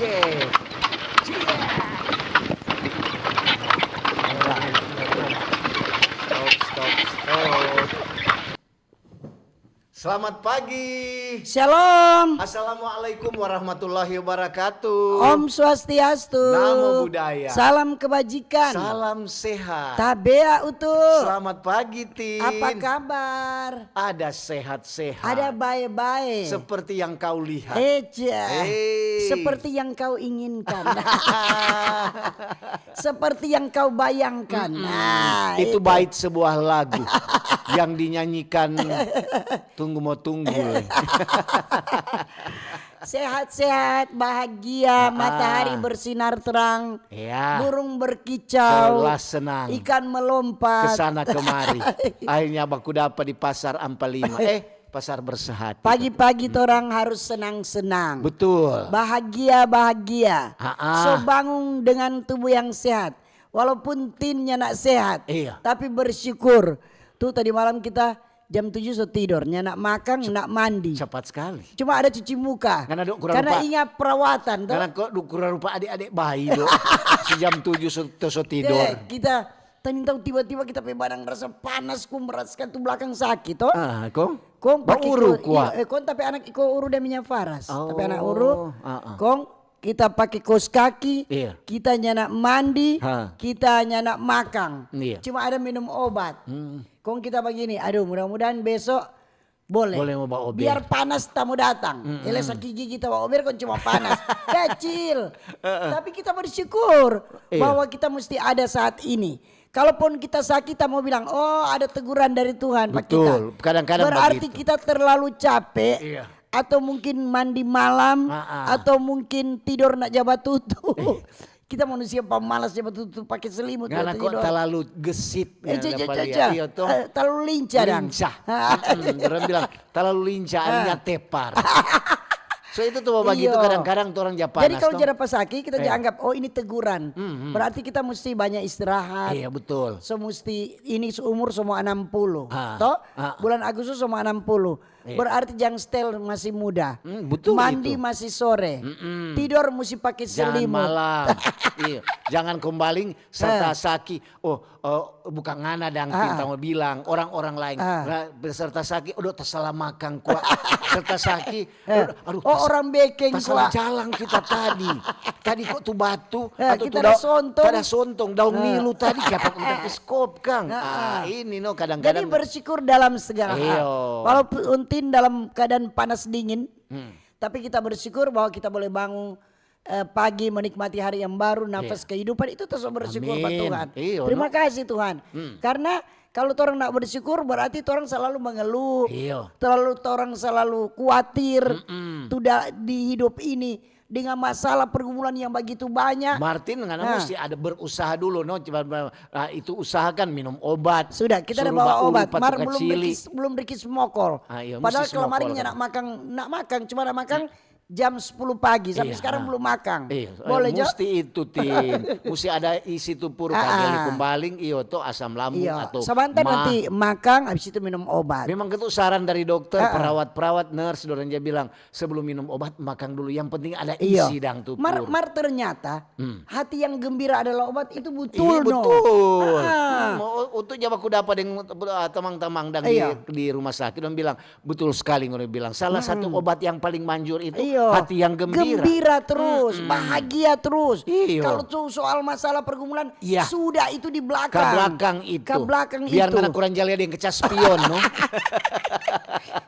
Cie. Cie. Stop. Selamat pagi. Shalom. Assalamualaikum warahmatullahi wabarakatuh. Om Swastiastu. Namo Buddhaya. Salam kebajikan. Salam sehat. Tabea utuh. Selamat pagi, Tin. Apa kabar? Ada sehat-sehat. Ada baik-baik. Seperti yang kau lihat. Eja. Hey. Seperti yang kau inginkan. Seperti yang kau bayangkan. Nah, itu bait sebuah lagu yang dinyanyikan mau tunggu. Sehat-sehat, bahagia, matahari bersinar terang, ya. Burung berkicau, Kelas senang, ikan melompat kesana kemari. Akhirnya aku dapat di pasar Ampalima. Pasar Bersehati. Pagi-pagi orang harus senang-senang. Betul. Bahagia. So bangun dengan tubuh yang sehat. Walaupun timnya nak sehat, tapi bersyukur. Tuh tadi malam kita jam 7 so tidurnya, nak makan, nak mandi. Cepat sekali. Cuma ada cuci muka. Karena ingat perawatan. Karena kok rupa adik-adik bayi dong. Sejam 7 so tidur. Kita tadi tahu tiba-tiba kita badan rasa panas, merasakan tuh belakang sakit toh. Kong pakai uru kuat. Kong tapi anak iko uru dan minyak faras. Tapi anak uru. Kong kita pakai kaos kaki. Kita nyanak mandi. Kita nyanak makan. Cuma ada minum obat. Kong kita begini, aduh mudah-mudahan besok boleh mau bawa obat. Biar panas tamu datang. Elesa gigi kita bawa obat kan cuma panas. Kecil. Tapi kita bersyukur bahwa kita mesti ada saat ini. Kalaupun kita sakit, kita mau bilang, oh ada teguran dari Tuhan. Betul. Kadang-kadang berarti begitu. Kita terlalu capek. Atau mungkin mandi malam. Atau mungkin tidur nak jabat tutup. Kita manusia pemalas jabat tutup pakai selimut. Karena kok terlalu gesit. Terlalu lincah. Orang bilang terlalu lincah artinya tepar. So itu tuh begitu kadang-kadang tuh orang Jepang. Jadi kalau jarak pasaki kita anggap oh ini teguran. Berarti kita mesti banyak istirahat. Iya betul. So mesti ini seumur semua 60. Toh bulan Agustus semua 60. Berarti jangan setel masih muda. Betul. Mandi itu. Masih sore. Tidur mesti pakai selimut. Jangan malam. Jangan kembali serta saki. Bukan ngana dang kita mau bilang orang-orang lain. Beserta saki udah tersalah makan kuat. Serta saki. Aduh. Orang bekeng salah jalan kita tadi. Tadi kok tuh batu atau kita ada sontong daun milu tadi dapat untuk skop Kang. Ini kadang-kadang. Jadi bersyukur dalam segala hal. Walaupun dalam keadaan panas dingin, tapi kita bersyukur bahwa kita boleh bangun pagi menikmati hari yang baru, nafas kehidupan itu terus bersyukur Pak Tuhan. Terima kasih Tuhan. Karena kalau orang nak bersyukur berarti orang selalu mengeluh, orang selalu khawatir, tidak di hidup ini dengan masalah pergumulan yang begitu banyak. Martin mesti ada berusaha dulu, itu usahakan minum obat. Sudah kita udah bawa obat, belum rikis mokol. Padahal kalau kemarinnya nak makan, cuma nak makan. Jam 10 pagi sampai sekarang belum makan. Boleh mesti itu Tin. Mesti ada isi tupur kali kumbaling to asam lambung atau sebentar nanti makan habis itu minum obat. Memang itu saran dari dokter, perawat-perawat, nurse orang dia bilang sebelum minum obat makan dulu. Yang penting ada isi dang tupur. Mar ternyata hati yang gembira adalah obat itu betul. Betul. Untuk jawab aku dapat dengan teman-teman di rumah sakit dan bilang betul sekali orang bilang salah satu obat yang paling manjur itu hati yang gembira terus, bahagia terus. Kalau soal masalah pergumulan sudah itu di belakang. Ke belakang itu. Biar nggak kurang jalan yang kecas spion, no.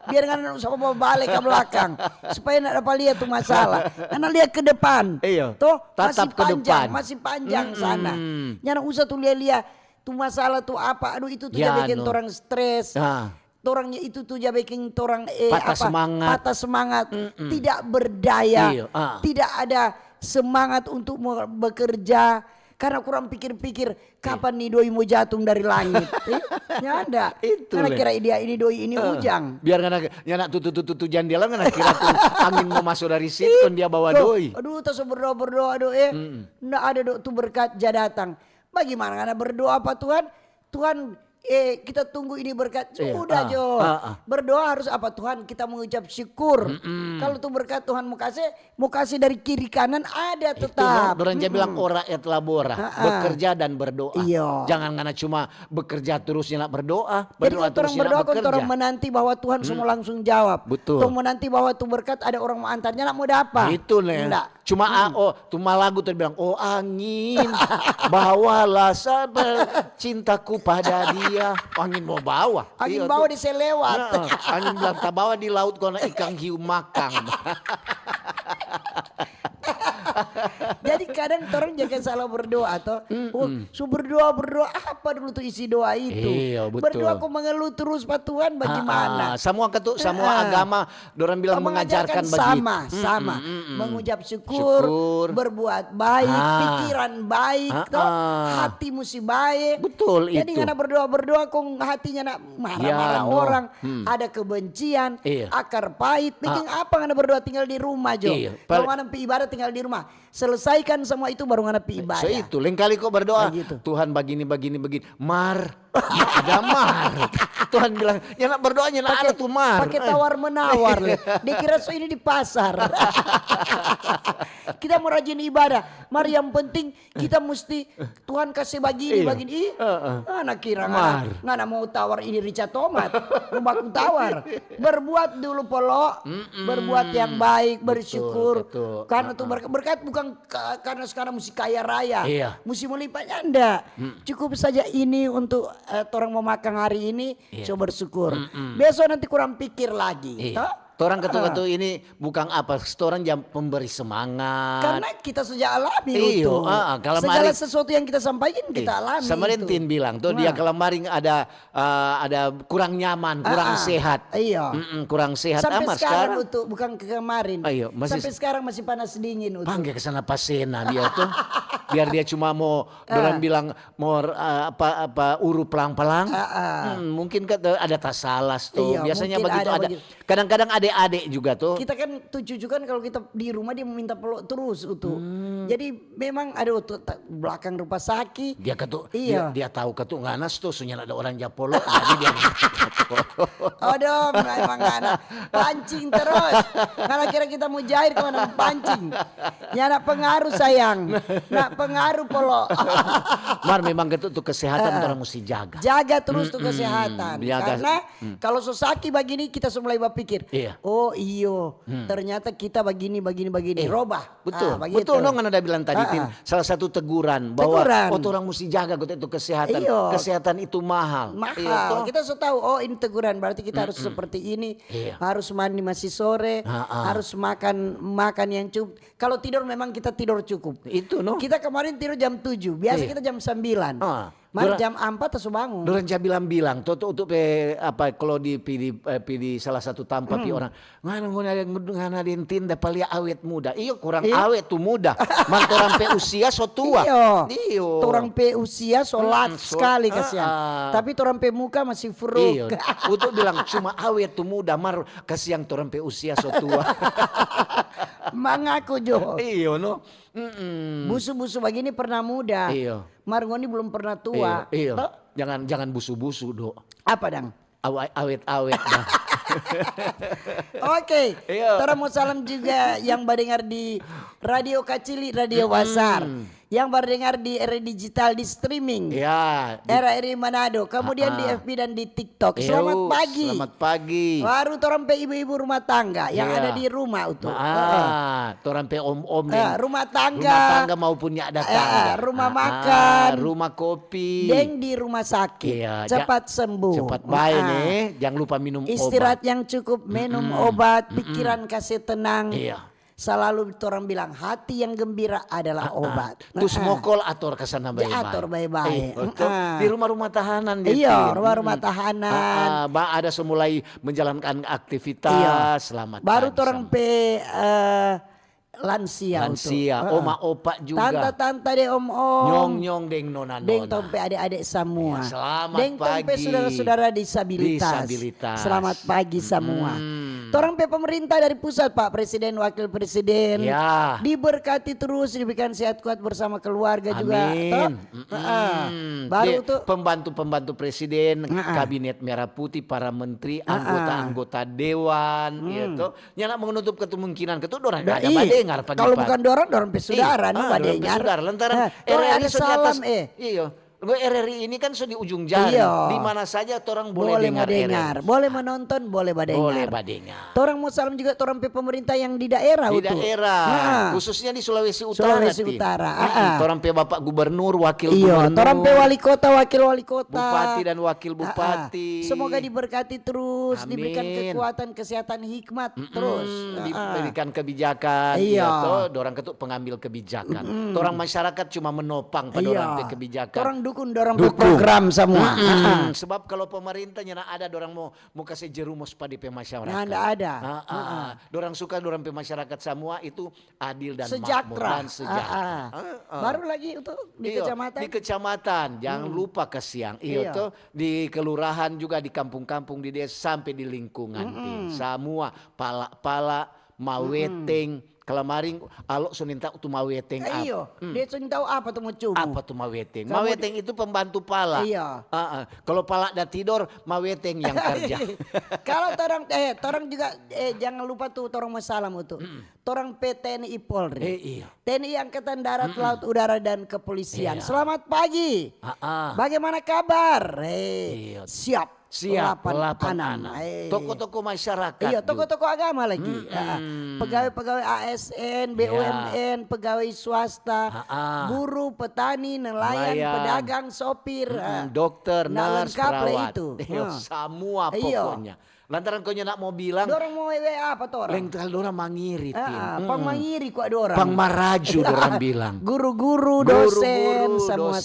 Biar nggak sama bawa balik ke belakang, supaya nggak dapat lihat tuh masalah. Karena lihat ke depan, tuh masih panjang sana. Jangan usah tuh lihat tuh masalah tuh apa. Aduh itu tuh bikin orang stres. Orangnya itu tuh ya bikin orang patah semangat, tidak berdaya, tidak ada semangat untuk bekerja karena kurang pikir-pikir kapan nih doi mau jatuh dari langit. Ya ada. Karena kira ini doi ini ujang. Biar nggak tutu jandelan karena kira tuh angin mau masuk dari situ dia bawa doi. Aduh terus berdoa nggak ada tuh berkat datang. Bagaimana karena berdoa apa Tuhan? Tuhan kita tunggu ini berkat. Sudah Jo. Berdoa harus apa? Tuhan, kita mengucap syukur. Kalau tuh berkat Tuhan mau kasih dari kiri kanan ada tetap. Doranja bilang ora et labora, bekerja dan berdoa. Iya. Jangan karena cuma bekerja terusnya berdoa. Jadi kalau orang berdoa kan orang menanti bahwa Tuhan semua langsung jawab. Betul. Tuh menanti bahwa tuh berkat ada orang mau antarnya nak mau dapat. Itu nih. Cuma tuh lagu tuh bilang, oh angin bawalah cintaku pada dia. Angin mau bawa. Angin bawa di selewat. Angin bilang tak bawa di laut karena ikan hiu makan. Jadi kadang orang jangan salah berdoa atau berdoa apa dulu tuh isi doa itu. Iya, betul. Berdoa kok mengeluh terus Pak Tuhan bagaimana? Semua agama dorang bilang mengajarkan begitu. Sama. Mengucap syukur, berbuat baik, pikiran baik, hati mesti baik. Betul. Jadi itu. karena berdoa kok hatinya nak marah-marah orang, ada kebencian, akar pahit. Bikin apa karena berdoa tinggal di rumah Jo. Kalau ngana pi ibadah tinggal di rumah. Selesaikan semua itu baru ngana pi ibadah. Itu lain kali kok berdoa. Gitu. Tuhan begini. Ada mar. Tuhan bilang, ya nak berdoanya nak ada tuh mar. Pakai tawar menawar. Dikira ini di pasar. Kita mau rajin ibadah. Mari yang penting kita mesti Tuhan kasih begini. Anak kira ngana mau tawar ini rica tomat. Rumahku tawar. Berbuat dulu polo. Berbuat yang baik, bersyukur. Betul. Karena tuh berkat bukan karena sekarang mesti kaya raya. Mesti melipatnya enggak. Cukup saja ini untuk orang mau makan hari ini. Coba bersyukur. Besok nanti kurang pikir lagi. Orang ketua ini bukan apa, orang jam pemberi semangat. Karena kita sejak alami itu. Segala sesuatu yang kita sampaikan kita alami. Sama Rentin bilang tuh dia kalau maring ada kurang nyaman, kurang sehat. Iya. Kurang sehat. Sampai sekarang itu bukan kemarin. Sampai sekarang masih panas dingin. Panggil ke sana pasena dia tuh. Biar dia cuma mau orang bilang mau uru pelang-pelang. Mungkin ada tasalas tuh. Biasanya begitu ada. Kadang-kadang adik-adik juga tuh. Kita kan tujuh kan kalau kita di rumah dia meminta peluk terus Jadi memang ada belakang rupa sakit. Dia ketuk. Dia tahu ketuk nganas tuh sunya ada orang japolo. Jadi dia aduh memang ngana pancing terus. Karena kira kita mau jair kemana pancing. Ya nak pengaruh sayang. Nak pengaruh polo. Mar memang ketuk tuh kesehatan orang mesti jaga. Jaga terus tuh kesehatan. Karena kalau sakit begini kita mulai berpikir. Oh iyo, ternyata kita begini. Robah. Betul. Betul dong kan ada bilang tadi salah satu teguran bahwa orang mesti jaga itu kesehatan. Kesehatan itu mahal. Kita sudah tahu ini teguran berarti kita harus seperti ini. Harus mandi masih sore, harus makan yang cukup. Kalau tidur memang kita tidur cukup. Itu Kita kemarin tidur jam 7, biasa kita jam 9. Mari jam 4 terus bangun. Doranja bilang toto untuk kalau di salah satu tampa orang ngana dentin da palia awet muda. Iyo kurang awet tuh muda. Mantoran pe usia so tua. Iyo. Torang pe usia solat sekali kasihan. Tapi torang pe muka masih furuk. Untuk bilang cuma awet tuh muda mar kasihan torang pe usia so tua. Mangaku Jo. Iyo Busu-busu begini pernah muda. Margoni belum pernah tua. Jangan busu-busu do. Apa dang? Awet-awet dah. Oke. Tara mau salam juga yang mendengar di Radio Kacili, Radio Wasar. Yang mendengar di era digital di streaming. RRI Manado. Kemudian di FB dan di TikTok. Selamat pagi. Selamat pagi. Baru torang pe ibu-ibu rumah tangga yang ada di rumah itu. Torang pe om-om rumah tangga. Rumah tangga maupun ada tangga. Rumah makan. Rumah kopi. Deng di rumah sakit. Cepat sembuh. Cepat baik nih. Jangan lupa minum istirahat yang cukup, minum obat, pikiran kasih tenang. Selalu orang bilang hati yang gembira adalah obat. Terus mokol atur kesana baik-baik. Diatur baik-baik. Di rumah-rumah tahanan. Rumah-rumah tahanan. Ada semulai menjalankan aktivitas. Selamat. Baru orang pe lansia. Oma opa juga. Tante deh om. Nyong deng nona. Deng tompe adik-adik semua. Selamat deng pagi. Tompe saudara-saudara disabilitas. Selamat pagi semua. Torang pe pemerintah dari pusat Pak Presiden, Wakil Presiden. Ya. Diberkati terus, diberikan sehat kuat bersama keluarga juga. Amin. Baru tuh pembantu-pembantu presiden, kabinet merah putih, para menteri, anggota-anggota dewan, gitu. Nyana menutup kemungkinan ketu dorang ada badengar pagi-pagi. Kalau bukan dorang pesudara, badengar. Saudara, lantaran ada salam Iya. RRI ini kan di ujung jari. Di mana saja orang boleh dengar RRI. Boleh menonton, boleh badengar. Boleh badengar. Orang mau salam juga orang pemerintah yang di daerah. Di daerah, khususnya di Sulawesi Utara. Orang pe Bapak Gubernur, Wakil Gubernur. Orang pe wali kota, wakil-wali kota. Bupati dan wakil bupati. Semoga diberkati terus, diberikan kekuatan, kesehatan, hikmat terus. Diberikan kebijakan. Iya. Orang ketuk pengambil kebijakan. Orang masyarakat cuma menopang pada orang pe kebijakan. Orang dorang program semua. Sebab kalau pemerintahnya ada dorang mau kasih jerumus pada masyarakat. Nggak ada. Dorang suka dorang masyarakat semua itu adil dan makmur sejahtera. dan sejahtera. Baru lagi untuk di kecamatan. Di kecamatan, jangan lupa ke siang. Itu di kelurahan juga, di kampung-kampung, di desa sampai di lingkungan. Semua pala-pala, maweteng. Kalamaring alok suninta tu maweteng apa? Iyo, dia suninta apa tuh mau coba? Apa tuh maweteng? Maweteng itu pembantu pala. Iya. Kalau pala dah tidur, maweteng yang kerja. Kalau torang juga jangan lupa tuh torang masalah itu. Torang TNI Polri. Iya. TNI Angkatan Darat, Laut, Udara dan Kepolisian. Selamat pagi. Bagaimana kabar? Siap. Delapan anak. Toko-toko masyarakat. Iya, toko-toko agama lagi. Pegawai-pegawai ASN, BUMN, pegawai swasta, buruh, petani, nelayan, pedagang, sopir, dokter, nurse, perawat. Itu. Semua pokoknya. Lantaran kau nak mau bilang. Dorang mau WA apa tuh orang? Lengkal dorang mangiritin. Pang mangiri kuat dorang. Pang maraju dorang bilang. Guru-guru, dosen, semua.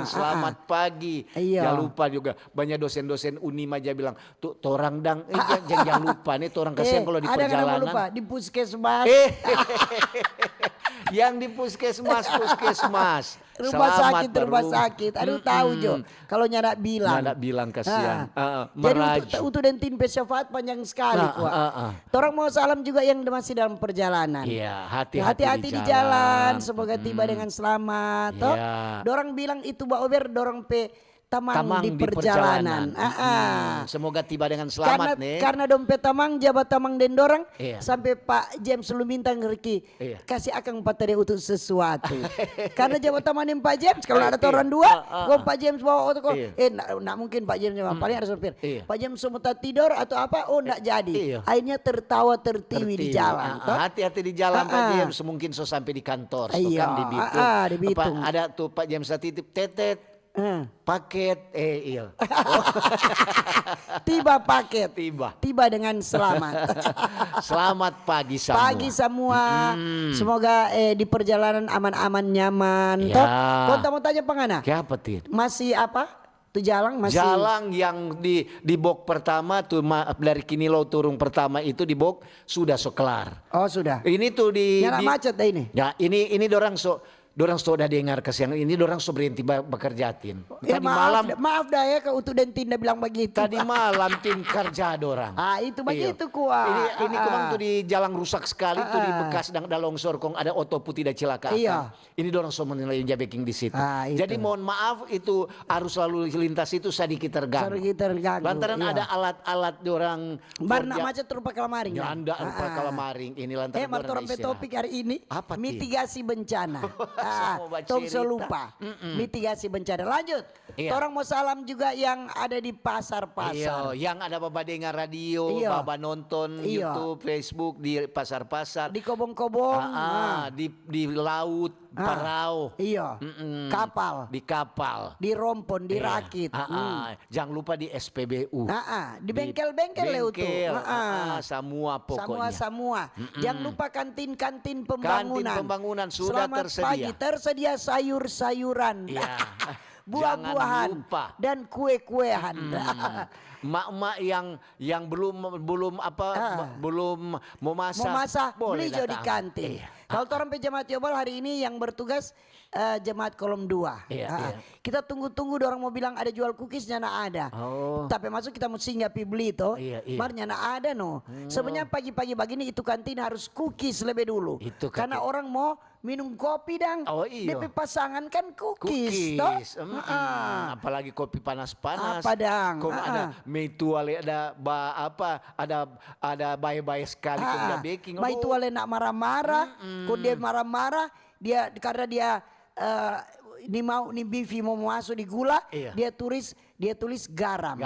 Selamat pagi. Jangan lupa juga banyak dosen-dosen Unim aja bilang tuh torang dang. Jangan lupa nih torang kasihan kalau di perjalanan. Ada lupa di puskesmas. Yang di puskesmas. Rumah sakit. Aduh tahu Jo. Kalau nyada bilang kasihan. Jadi untuk dan tim pesyafaat panjang sekali kuat. Orang mau salam juga yang masih dalam perjalanan. Iya, hati-hati di jalan. Semoga tiba dengan selamat. Dorang bilang itu Mbak Ober dorang tamang di perjalanan. Semoga tiba dengan selamat karena dompet tamang, jabat tamang dan dorang sampai Pak James lu minta ngeriki kasih akang patade untuk sesuatu. Karena jabat tamang dan Pak James kalau ada orang dua, Pak James bawa otot nak mungkin Pak James paling ada sopir. Pak James semua tidur atau apa? Nak jadi. Akhirnya tertawa tertiwi di jalan. Hati-hati di jalan Pak James, mungkin so sampai di kantor. Kan di Bitung. Ada tuh Pak James titip tetet. Paket iya. Tiba dengan selamat. Selamat pagi semua. Semoga di perjalanan aman-aman nyaman. Kau mau tanya pengana? Apa Tit? Masih apa? Tuh jalan yang di bok pertama tuh dari Kinilo turun pertama itu di bok sudah kelar. Oh sudah. Ini tuh di macet ini. Ya ini dorang sudah dengar kesian ini dorang berhenti bekerjatin. Tadi maaf dah ya kalau untuk dan Tinda bilang begitu. Tadi malam tim kerja dorang. Itu begitu kuat. Ini kemang tuh di jalan rusak sekali tuh di bekas dan ada longsor kong ada oto putih dan celaka. Ini dorang menilai jabeking di situ. Jadi mohon maaf itu arus lalu lintas itu sedikit terganggu. Lantaran ada alat-alat dorang. Barna macet rupa kalamaring. Ya anda rupa kalamaring ini lantaran dorang topik hari ini mitigasi bencana. Tong lupa mitigasi bencana. Lanjut. Orang mau salam juga yang ada di pasar-pasar. Yang ada baba dengar radio, baba nonton YouTube, Facebook di pasar-pasar, di kobong-kobong, di laut, parau, kapal, di rompon, di rakit. Jangan lupa di SPBU, di bengkel-bengkel itu. Semua pokoknya. Semua. Jangan lupa kantin-kantin pembangunan. Sudah Selamat tersedia. Pagi, tersedia sayur-sayuran. Buah-buahan dan kue-kuean. Mak-mak yang belum mau masak beli jo di kantin. Kalau orang jemaat Yobal hari ini yang bertugas jemaat kolom 2. Iya. Kita tunggu-tunggu orang mau bilang ada jual cookiesnya nak ada. Tapi masuk kita mesti nggak beli toh. Marnya nak ada no. Sebenarnya pagi-pagi begini itu kantin harus cookies lebih dulu. Karena orang mau minum kopi dan DP pasangan kan cookies toh. Apalagi kopi panas-panas. Apa dang? Ada meituale ada ada bayi-bayi sekali dia baking. Meituale nak marah-marah. Kalau dia marah-marah, dia karena dia ini bifi mau masuk di gula, dia tulis garam.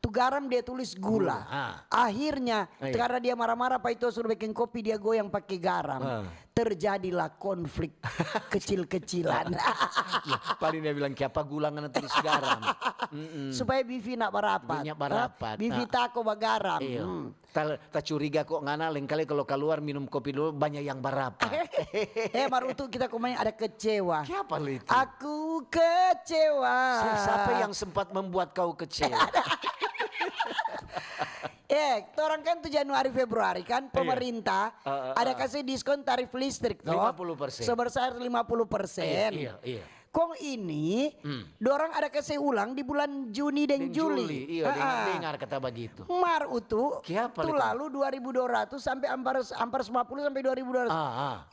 Tu garam dia tulis gula. Akhirnya karena dia marah-marah Pak itu suruh bikin kopi dia goyang pakai garam. Terjadilah konflik kecil-kecilan. Paling dia bilang siapa gula ngana tulis garam. Supaya bifi nak barapat. Bifi tako bagaram. Tak curiga kok ngana lain kali kalau keluar minum kopi dulu banyak yang barapat. Baru itu kita kemarin ada kecewa. Siapa itu? Aku kecewa. Siapa yang sempat membuat kau kecewa? Orang kan tuh Januari Februari kan pemerintah ada kasih diskon tarif listrik toh 50%. sebesar 50%. Iya. Kong ini dorang ada kasih ulang di bulan Juni dan Juli. Iya, dengar kata begitu. Mar itu Kiapa tuh lalu 2.200 sampai hampir 50 sampai 2.200.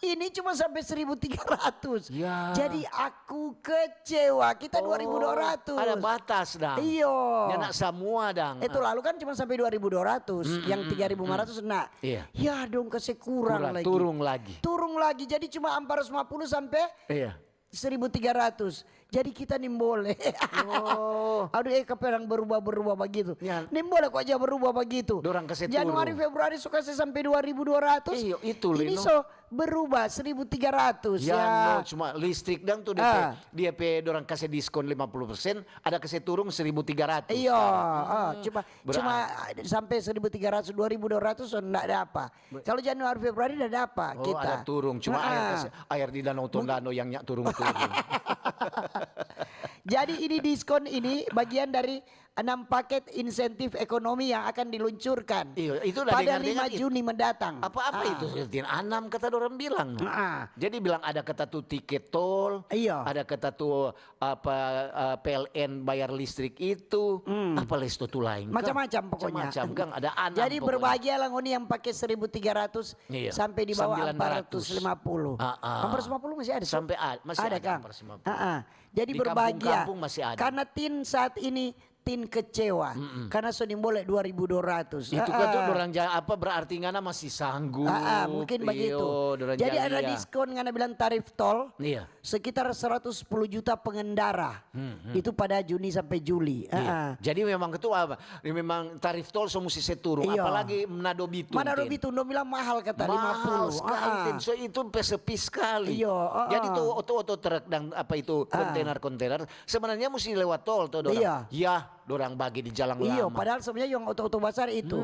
Ini cuma sampai 1.300. Ya. Jadi aku kecewa. Kita 2.200. Ada batas dang. Iyo. Ya nak semua dang. Itu lalu kan cuma sampai 2.200. Yang 3.500 nak. Iya. Ya dong kasih kurang lagi. Turun lagi. Jadi cuma hampir 50 sampai 1.300. Jadi kita boleh. Aduh keperang berubah begitu. Boleh kok aja berubah begitu. Dorang kasih Januari Februari suka sampai 2.200. Iya itu ini so berubah 1.300 ya. Cuma listrik dang tuh dia dorang kasih diskon 50%, ada kasih turun 1.300. Iya, cuma sampai 1.300 2.200 so enggak ada apa. Kalau Januari Februari ada apa kita? Ada turun cuma air di Danau Tondano yang turun-turun. Jadi ini diskon ini bagian dari 6 paket insentif ekonomi yang akan diluncurkan pada 5 Juni mendatang. Apa itu? 6 kata orang bilang. Jadi bilang ada kata tuh tiket tol, ada kata tuh PLN bayar listrik itu, apa listo tuh lain. Macam-macam pokoknya. Macam kan ada 6. Jadi berbahagialah ngoni yang pakai 1.300 sampai di bawah 450. 450 masih ada. Sampai masih ada Kang. 450. Jadi di berbahagia. Kampung masih ada. Karena tin saat ini kecewa karena sudah boleh 2.200. Itu kan tuh orang berarti ngana masih sanggup. Mungkin begitu. Jadi ada diskon ngana bilang tarif tol sekitar 110 juta pengendara. Itu pada Juni sampai Juli. Jadi memang itu memang tarif tol so mesti seturun. Apalagi Manado Bitung. Manado Bitung bilang mahal kata 50. Sekali, so itu sepi sekali. Jadi tuh oto truk dan kontainer sebenarnya mesti lewat tol tuh dorang. Dorang bagi di jalan lama. Padahal sebenarnya yang oto-oto besar itu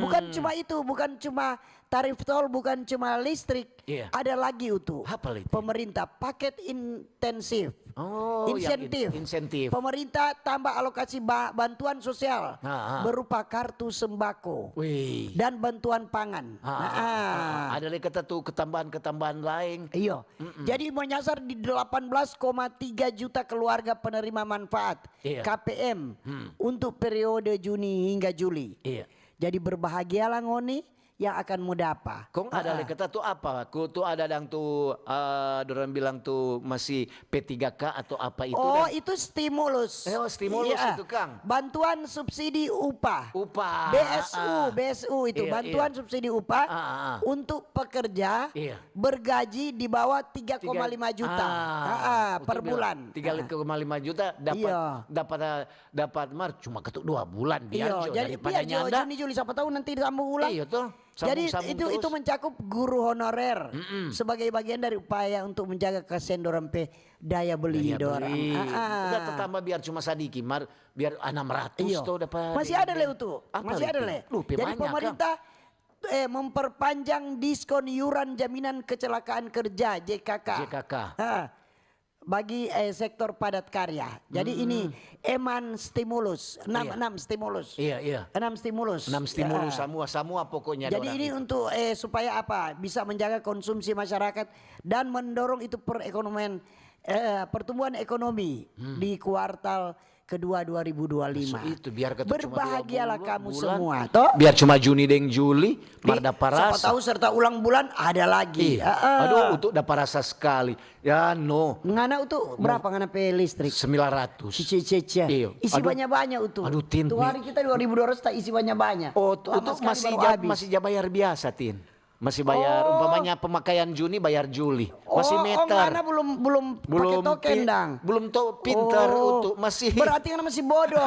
bukan cuma itu, bukan cuma tarif tol, bukan cuma listrik. Ada lagi itu. Pemerintah paket intensif. Insentif. Pemerintah tambah alokasi bantuan sosial berupa kartu sembako dan bantuan pangan. Ada lagi kata tuh ketambahan lain. Jadi menyasar di 18,3 juta keluarga penerima manfaat KPM untuk periode Juni hingga Juli. Jadi berbahagialah ngoni yang akan mudapa. Kong ada lagi kata tuh apa? Tuh ada dang tuh dorang bilang tuh masih P3K atau apa itu? Itu stimulus. Stimulus itu Kang. Bantuan subsidi upah. BSU itu bantuan subsidi upah untuk pekerja bergaji di bawah 3,5 juta per bulan. 3,5 juta dapat cuma ketuk 2 bulan biar daripada nyanda. Juni Juli siapa tahu nanti disambung ulang. Jadi itu mencakup guru honorer sebagai bagian dari upaya untuk menjaga kesendoran daya beli dorang. Udah tertambah biar cuma sadiki biar 600 tuh dapat. Masih ada le itu. Masih ada le. Jadi pemerintah memperpanjang diskon iuran jaminan kecelakaan kerja JKK. bagi sektor padat karya. Jadi ini eman stimulus, 6 stimulus. Iya. 6 stimulus. 6 stimulus semua pokoknya. Jadi ini untuk supaya apa? Bisa menjaga konsumsi masyarakat dan mendorong itu perekonomian pertumbuhan ekonomi di kuartal kedua 2025. Itu biar berbahagialah kamu semua, toh? Biar cuma Juni dan Juli, marda parasa. Siapa tahu serta ulang bulan ada lagi. Aduh, untuk dapat rasa sekali. Ya no. Ngana untuk berapa ngana pe listrik? 900. Cici. Isi banyak-banyak itu. Aduh, Tin. Tuh hari kita 2.200 tak isi banyak-banyak. Oh, untuk masih bayar biasa, Tin. Masih bayar, umpamanya pemakaian Juni bayar Juli. Masih meter. Karena belum pakai token dang. Belum pinter untuk masih. Berarti kan masih bodoh.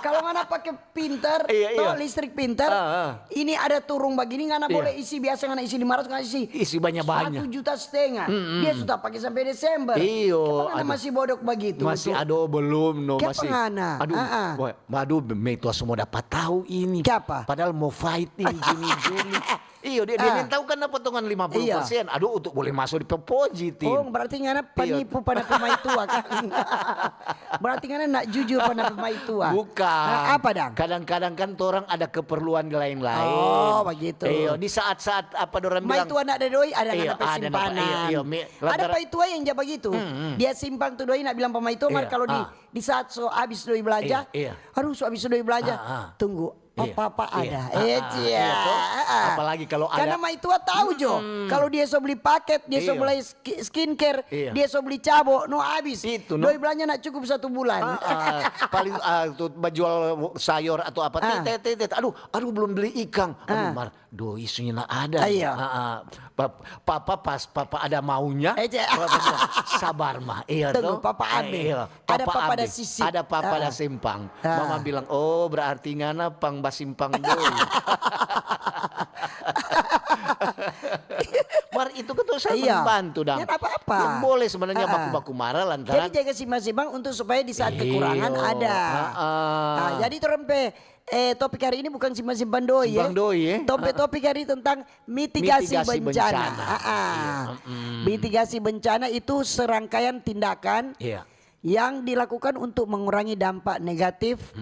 Kalau ngana pakai pinter, listrik pinter, ini ada turung begini ngana boleh isi biasa ngana isi 500 ngana isi banyak-banyak. 1,5 juta. Dia sudah pakai sampai Desember. Iyo. Kenapa masih bodoh begitu? Masih belum no masih. Ngana? Aduh, Metua semua dapat tahu ini. Siapa? Padahal mau fighting Juni. Iya dia tahu kan potongan 50%. Aduh untuk boleh masuk di Pepoji. Oh berarti ngana penipu pada pemain tua kan. Berarti ngana nak jujur pada pemain tua. Bukan. Nah, apa dang? Kadang-kadang kan orang ada keperluan lain-lain. Oh begitu. Iya di saat-saat apa orang bilang. Pemain tua nak ada doi ada ngana simpanan. Ada pemain tua yang jaga begitu. Dia simpang tuh doi nak bilang pemain tua. Kalau di saat habis doi belajar. Aduh habis doi belajar. Tunggu. Papa ada. Apalagi kalau ada. Karena mai tua tahu Jo. Kalau dia so beli paket, dia so beli skincare, dia so beli cabo, no habis. Itu doi belanja nak cukup 1 bulan. Paling tuh jual sayur atau apa. Aduh belum beli ikan. Aduh Mar, doi isunya ada. Papa pas papa ada maunya. Sabar mah. Tunggu papa ambil. Ada papa ada sisi. Ada papa ada simpang. Mama bilang, oh berarti ngana pang basimpang doi. Mar itu kan tuh saya membantu dong. Ya apa-apa. Yang boleh sebenarnya baku-baku marah lantaran. Jadi jaga simbang-simbang untuk supaya di saat kekurangan ada. Jadi terempe topik hari ini bukan simpan doi ya. Topik hari tentang mitigasi bencana. Mitigasi bencana itu serangkaian tindakan yang dilakukan untuk mengurangi dampak negatif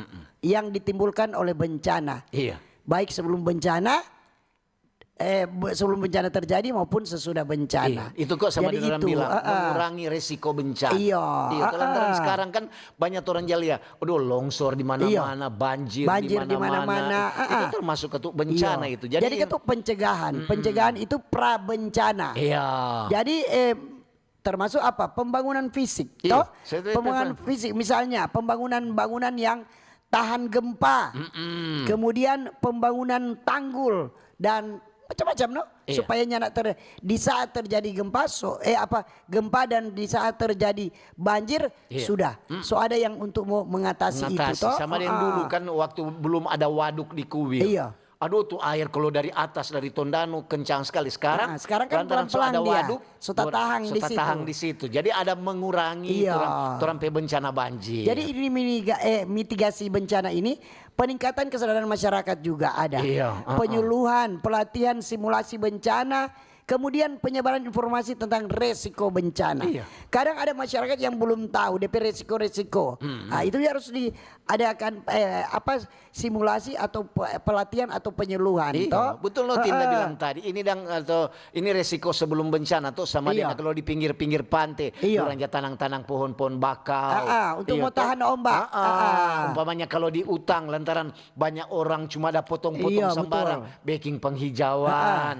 yang ditimbulkan oleh bencana. Baik sebelum bencana terjadi maupun sesudah bencana. Itu kok sama dengan bilang mengurangi resiko bencana. Lantaran sekarang kan banyak orang jalia, longsor di mana-mana, banjir di mana-mana. Itu termasuk ketuk bencana itu. Jadi ketuk pencegahan. Pencegahan itu pra bencana. Jadi termasuk apa? Pembangunan fisik. Pembangunan fisik misalnya pembangunan yang tahan gempa. Kemudian pembangunan tanggul dan macam-macam supaya di saat terjadi gempa gempa dan di saat terjadi banjir sudah ada yang untuk mau mengatasi itu sama yang dulu kan waktu belum ada waduk di Kuil. Aduh tuh air kalau dari atas dari Tondano kencang sekali. Sekarang kan pelan-pelan ada waduk, tahang di situ. Jadi ada mengurangi orang bencana banjir. Jadi ini mitigasi bencana ini peningkatan kesadaran masyarakat juga ada. Penyuluhan, pelatihan, simulasi bencana, kemudian penyebaran informasi tentang resiko bencana. Kadang ada masyarakat yang belum tahu DP resiko-resiko. Itu harus diadakan simulasi atau pelatihan atau penyuluhan. Betul loh Tinda bilang tadi. Ini resiko sebelum bencana tuh sama dengan kalau di pinggir-pinggir pantai. Orang tanang-tanang pohon-pohon bakau. Untuk mau tahan ombak. Umpamanya kalau di utang lantaran banyak orang cuma ada potong-potong sembarang. Baking penghijauan.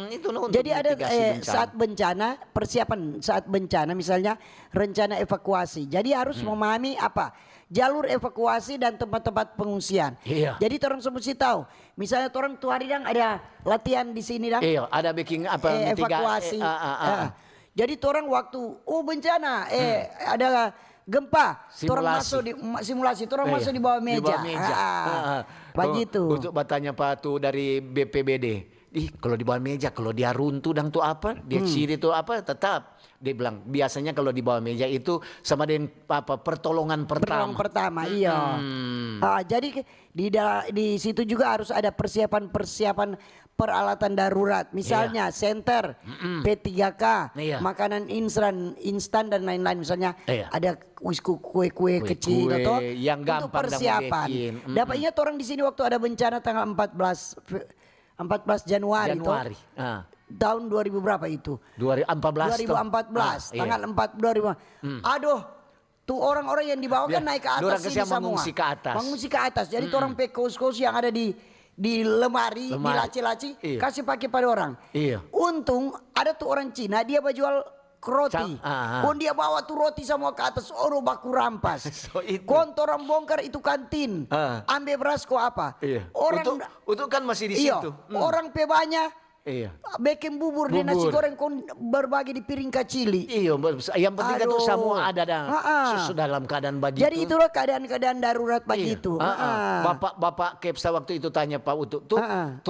Itu untuk jadi ada saat bencana, persiapan saat bencana misalnya rencana evakuasi. Jadi harus memahami jalur evakuasi dan tempat-tempat pengungsian. Jadi orang semua tahu. Misalnya orang tuh hari ada latihan di sini ada baking evakuasi. Jadi orang waktu bencana ada gempa, orang masuk di simulasi, orang masuk di bawah meja. Begitu. Untuk bertanya Pak tuh dari BPBD. kalau di bawah meja, kalau dia runtuh dan tuh apa, dia ciri tuh apa, tetap. Dia bilang biasanya kalau di bawah meja itu sama dengan apa pertolongan pertama. Iya. Jadi di situ juga harus ada persiapan peralatan darurat. Misalnya senter, P3K, makanan instan dan lain-lain. Misalnya ada kue-kue kecil atau yang untuk gampang persiapan. Dapat ingat orang di sini waktu ada bencana tanggal 14 Januari. Tahun 2000 berapa itu? 2014 tanggal 4 2000. Aduh, tuh orang-orang yang dibawa kan naik ke atas sini semua. Mengungsi ke atas. Jadi orang kos-kos yang ada di lemari, di laci-laci kasih pakai pada orang. Untung ada tuh orang Cina dia jual roti. Dia bawa tuh roti semua ke atas, baku rampas. Orang bongkar itu kantin. Ambil beras kok apa? Orang itu kan masih di situ. Orang pebanya bikin bubur di nasi goreng berbagi di piring kecili. Yang penting kan semua ada susu dalam keadaan begitu. Jadi itulah keadaan darurat begitu. Bapak Kepsa waktu itu tanya Pak Utu,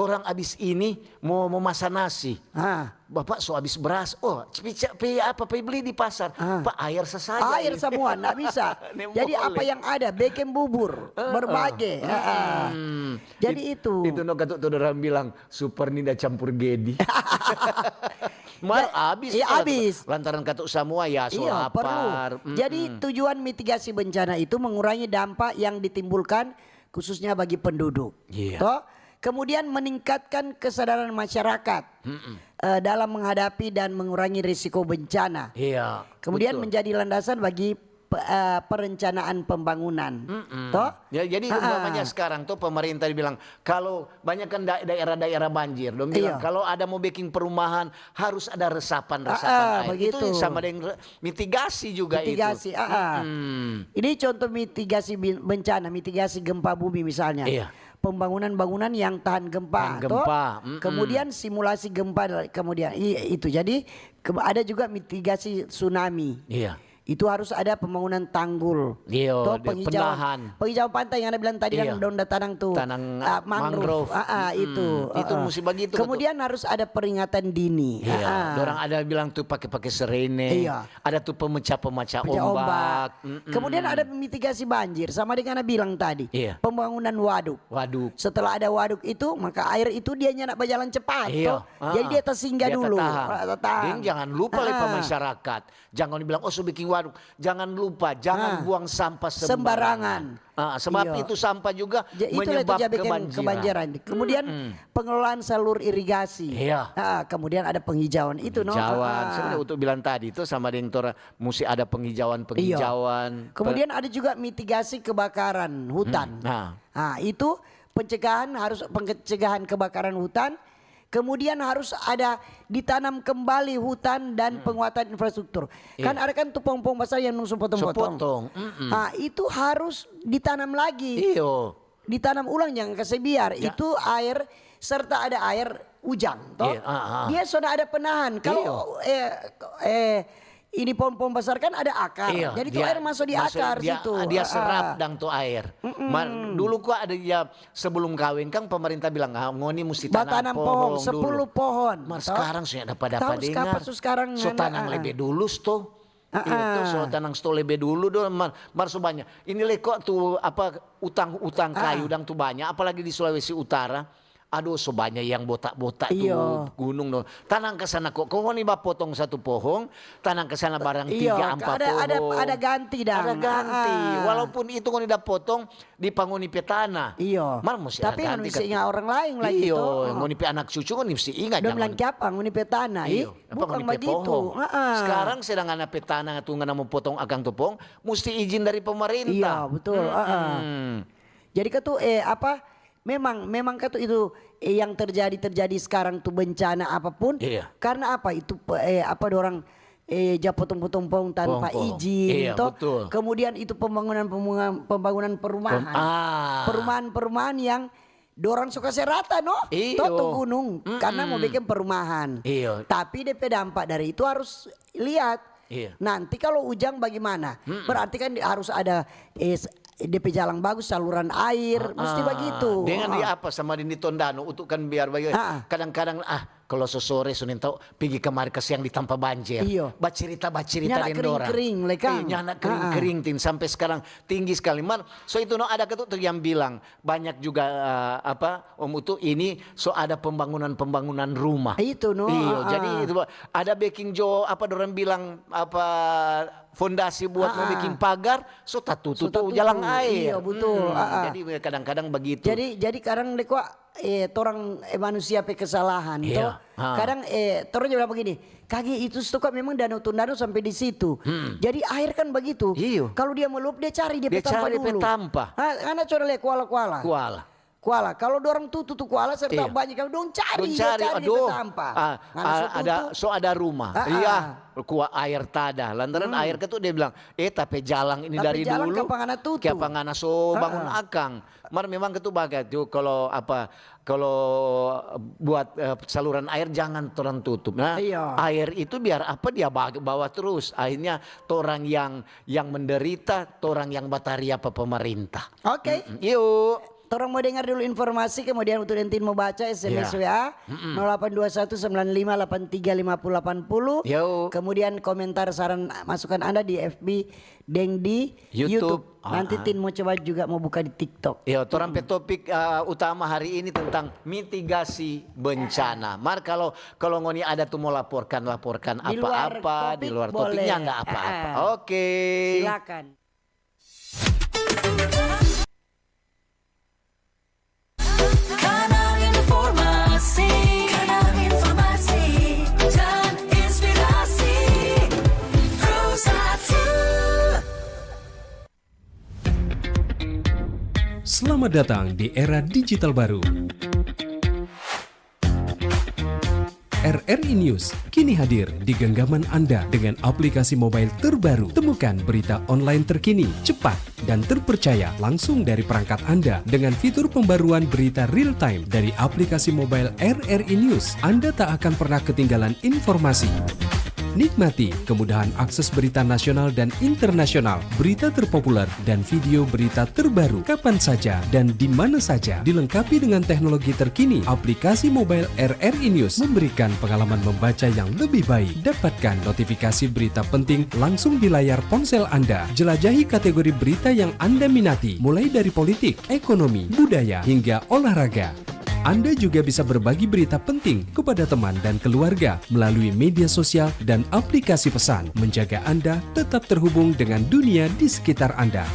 orang abis ini mau masak nasi. Bapak habis beras, beli di pasar. Pak air sesaja. Air semua, enggak bisa. Jadi apa yang ada, bikin bubur, berbagi. Jadi itu. Itu orang bilang, super nih dah campur gedi. Habis. Lantaran katuk semua lapar. Jadi tujuan mitigasi bencana itu mengurangi dampak yang ditimbulkan khususnya bagi penduduk. Kemudian meningkatkan kesadaran masyarakat dalam menghadapi dan mengurangi risiko bencana. Kemudian menjadi landasan bagi perencanaan pembangunan. Jadi umpamanya sekarang tuh pemerintah bilang kalau banyak kan daerah-daerah banjir, dong bilang kalau ada mau bikin perumahan harus ada resapan air. Begitu. Itu sama dengan mitigasi juga itu. Ini contoh mitigasi bencana, mitigasi gempa bumi misalnya. Pembangunan bangunan yang tahan gempa. Kemudian simulasi gempa, kemudian itu. Jadi ada juga mitigasi tsunami. Itu harus ada pembangunan tanggul, penghijauan pantai yang Anda bilang tadi kan daun tanang tuh, mangrove, itu mesti begitu. Kemudian harus ada peringatan dini. Orang ada bilang tuh pakai serene, ada tuh pemecah ombak. Kemudian ada mitigasi banjir, sama dengan Anda bilang tadi, pembangunan waduk. Setelah ada waduk itu, maka air itu dia nak berjalan cepat, jadi dia tersinggah dulu. Jangan lupa masyarakat, jangan dibilang bikin waduk, jangan lupa jangan buang sampah sembarangan. Sebab itu sampah juga menyebabkan kebanjiran. Kemudian pengelolaan salur irigasi. Kemudian ada penghijauan itu. Sebenarnya untuk bilang tadi itu sama dengan mesti ada penghijauan. Kemudian ada juga mitigasi kebakaran hutan. Itu pencegahan kebakaran hutan. Kemudian harus ada ditanam kembali hutan dan penguatan infrastruktur. Kan ada kan tuh pohon-pohon besar yang nusuk potong-potong. Itu harus ditanam lagi. Ditanam ulang, jangan kasih biar. Itu air serta ada air hujan. Dia sudah ada penahan. Kalau ini pohon-pohon besar kan ada akar. Jadi tuh air masuk di akar situ. Dia serap dan tuh air. Dulu kok ada sebelum kawin kan pemerintah bilang ngoni mesti tanam pohon 10 pohon. Sekarang sudah dapat dengar. Sekarang tanam lebih dulu tuh. Itu tanam sto lebih dulu dong. Marso banyak. Ini kok tuh utang kayu dan tuh banyak. Apalagi di Sulawesi Utara. Aduh, banyak yang botak-botak tuh gunung tuh. Tanang ke sana kok. Kau nih potong satu pohon, tanang ke sana barang 3-4 pohon. Ada ganti dah. Ada ganti. Walaupun itu kau dah potong di panguni petana. Tapi kan mesti ingat orang lain lagi tuh. Ngoni pe anak cucu kan mesti ingat. Udah bilang siapa ngoni petana. Bukan begitu. Sekarang sedang anak petana tuh nggak mau potong akang tupong, mesti izin dari pemerintah. Betul. Jadi kan tuh Memang kata itu yang terjadi sekarang tuh bencana apapun karena itu orang potong-potong pohon tanpa izin kemudian itu pembangunan perumahan yang dorang suka serata tuh gunung karena mau bikin perumahan tapi DP dampak dari itu harus lihat. Nanti kalau hujan bagaimana? Berarti kan harus ada DP jalan bagus, saluran air, mesti begitu. Dengan dia apa sama di Tondano untuk kan biar kadang-kadang kalau sore Senin tahu pergi kemari ke siang ditampa banjir. Iya. Bacerita Nyana dendora. kering-kering lekang. Nyana kering-kering tin sampai sekarang tinggi sekali. So itu ada ketut yang bilang banyak juga itu ini ada pembangunan rumah. Itu Iya, jadi itu ada baking dorang bilang fondasi buat mau bikin pagar, tutup jalan air. Iya betul. Jadi kadang-kadang begitu. Jadi kadang torang manusia pe kesalahan Iya. Kadang torang juga begini, kaki itu stok memang Danau Tondano sampai di situ. Jadi air kan begitu. Iya. Kalau dia meluap dia cari dia cari dulu. Karena coba lihat kuala. Kalau dorang tutup kuala serta banyak yang dong cari tanpa. Ada rumah. Iya, air tada. Lantaran air itu dia bilang, tapi jalan ini dari jalan dulu. Kapangana bangun akang. Memang itu bagai tuh kalau buat saluran air jangan torang tutup. Nah, air itu biar dia bawa terus. Akhirnya torang yang menderita, torang yang bataria pemerintah. Oke. Yuk. Orang mau dengar dulu informasi, kemudian untuk Entin mau baca SMS WA 082195835080. Kemudian komentar saran masukan Anda di FB dan di YouTube. Nanti Tin mau coba juga mau buka di TikTok. Ya, orang topik utama hari ini tentang mitigasi bencana. Kalau ngoni ada tuh mau laporkan apa-apa di luar topiknya nggak apa-apa. Oke. Silakan. Selamat datang di era digital baru. RRI News kini hadir di genggaman Anda dengan aplikasi mobile terbaru. Temukan berita online terkini, cepat, dan terpercaya langsung dari perangkat Anda dengan fitur pembaruan berita real time dari aplikasi mobile RRI News. Anda tak akan pernah ketinggalan informasi. Nikmati kemudahan akses berita nasional dan internasional, berita terpopuler, dan video berita terbaru kapan saja dan di mana saja. Dilengkapi dengan teknologi terkini, aplikasi mobile RRI News memberikan pengalaman membaca yang lebih baik. Dapatkan notifikasi berita penting langsung di layar ponsel Anda. Jelajahi kategori berita yang Anda minati, mulai dari politik, ekonomi, budaya, hingga olahraga. Anda juga bisa berbagi berita penting kepada teman dan keluarga melalui media sosial dan aplikasi pesan, menjaga Anda tetap terhubung dengan dunia di sekitar Anda.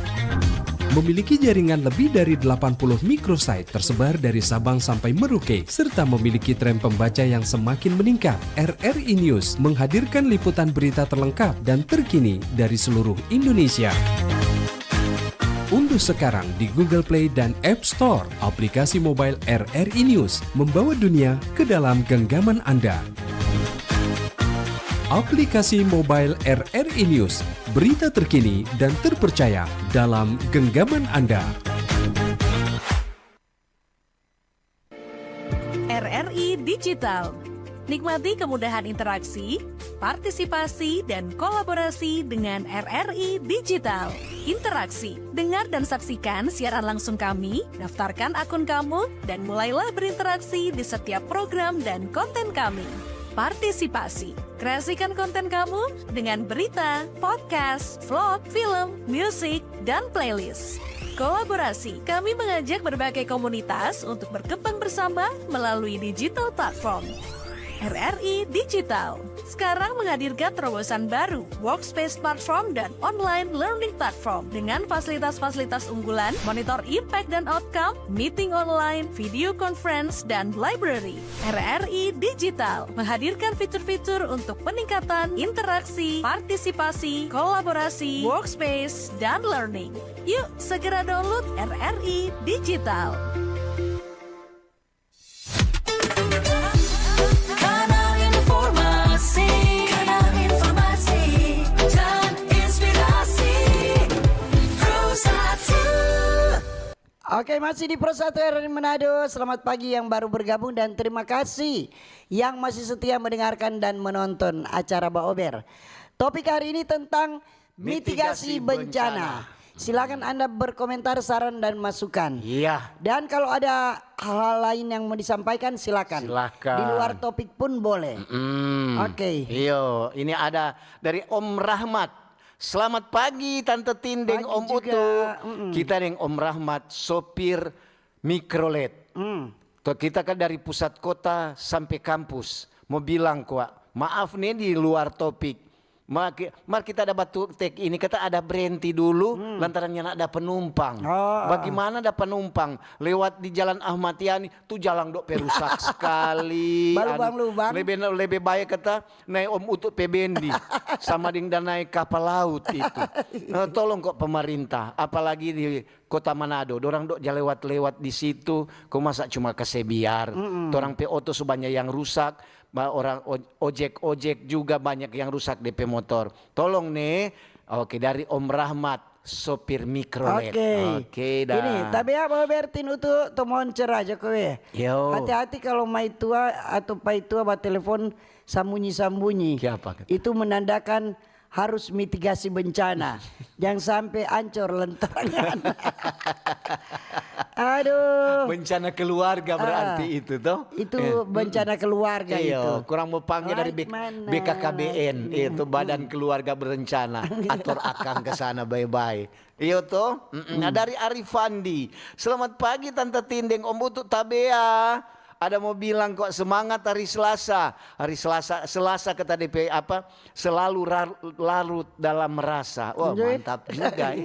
Memiliki jaringan lebih dari 80 microsite tersebar dari Sabang sampai Merauke, serta memiliki tren pembaca yang semakin meningkat. RRI News menghadirkan liputan berita terlengkap dan terkini dari seluruh Indonesia. Unduh sekarang di Google Play dan App Store aplikasi mobile RRI News, membawa dunia ke dalam genggaman Anda. Aplikasi mobile RRI News, berita terkini dan terpercaya dalam genggaman Anda. RRI Digital. Nikmati kemudahan interaksi, partisipasi, dan kolaborasi dengan RRI Digital. Interaksi, dengar dan saksikan siaran langsung kami, daftarkan akun kamu, dan mulailah berinteraksi di setiap program dan konten kami. Partisipasi, kreasikan konten kamu dengan berita, podcast, vlog, film, musik, dan playlist. Kolaborasi, kami mengajak berbagai komunitas untuk berkembang bersama melalui digital platform. RRI Digital sekarang menghadirkan terobosan baru, workspace platform dan online learning platform dengan fasilitas-fasilitas unggulan, monitor impact dan outcome, meeting online, video conference, dan library. RRI Digital menghadirkan fitur-fitur untuk peningkatan interaksi, partisipasi, kolaborasi, workspace, dan learning. Yuk segera download RRI Digital. Oke, masih di Pro 1 RRI Manado. Selamat pagi yang baru bergabung dan terima kasih yang masih setia mendengarkan dan menonton acara Baober. Topik hari ini tentang mitigasi bencana. Silakan Anda berkomentar, saran dan masukan. Iya. Dan kalau ada hal lain yang mau disampaikan silakan. Silakan. Di luar topik pun boleh. Oke. Iyo, ini ada dari Om Rahmat. Selamat pagi Tante Tindeng, Pagi Om juga. Utu. Kita dengan Om Rahmat, sopir mikrolet. Kita kan dari pusat kota sampai kampus. Mau bilang kok, maaf nih di luar topik. Mari kita ada batu tek ini, kata ada berhenti dulu lantarannya ada penumpang. Bagaimana ada penumpang lewat di Jalan Ahmad Yani, tuh jalan dok perusak sekali. Lubang-lubang. Lebih baik kata naik Om Utut Pebendi sama dengan naik kapal laut itu. Tolong kok pemerintah, apalagi di Kota Manado, dorang dok lewat di situ, kok masa cuma kesebiar. Orang PO tuh sebanyak yang rusak. Orang ojek juga banyak yang rusak DP motor. Tolong nih, oke, dari Om Rahmat, sopir mikrolet. Oke, dah. Ini, tapi apa Bertin itu mohon cerah Jokowi. Yo. Hati-hati kalau mai tua atau pai tua buat telepon sambunyi-sambunyi. Siapa? Itu menandakan harus mitigasi bencana. Jangan sampai ancur lenterangan. Aduh. Bencana keluarga berarti itu toh? Itu bencana keluarga itu. Kurang mau panggil dari BKKBN, itu Badan Keluarga Berencana. Atur akang ke sana bye-bye. Iyo toh. Dari Arifandi. Selamat pagi Tante Tindeng, Om Utut Tabea. Ada mau bilang kok semangat hari Selasa. Hari Selasa kata DP apa? Selalu larut dalam merasa. Wah, mantap juga.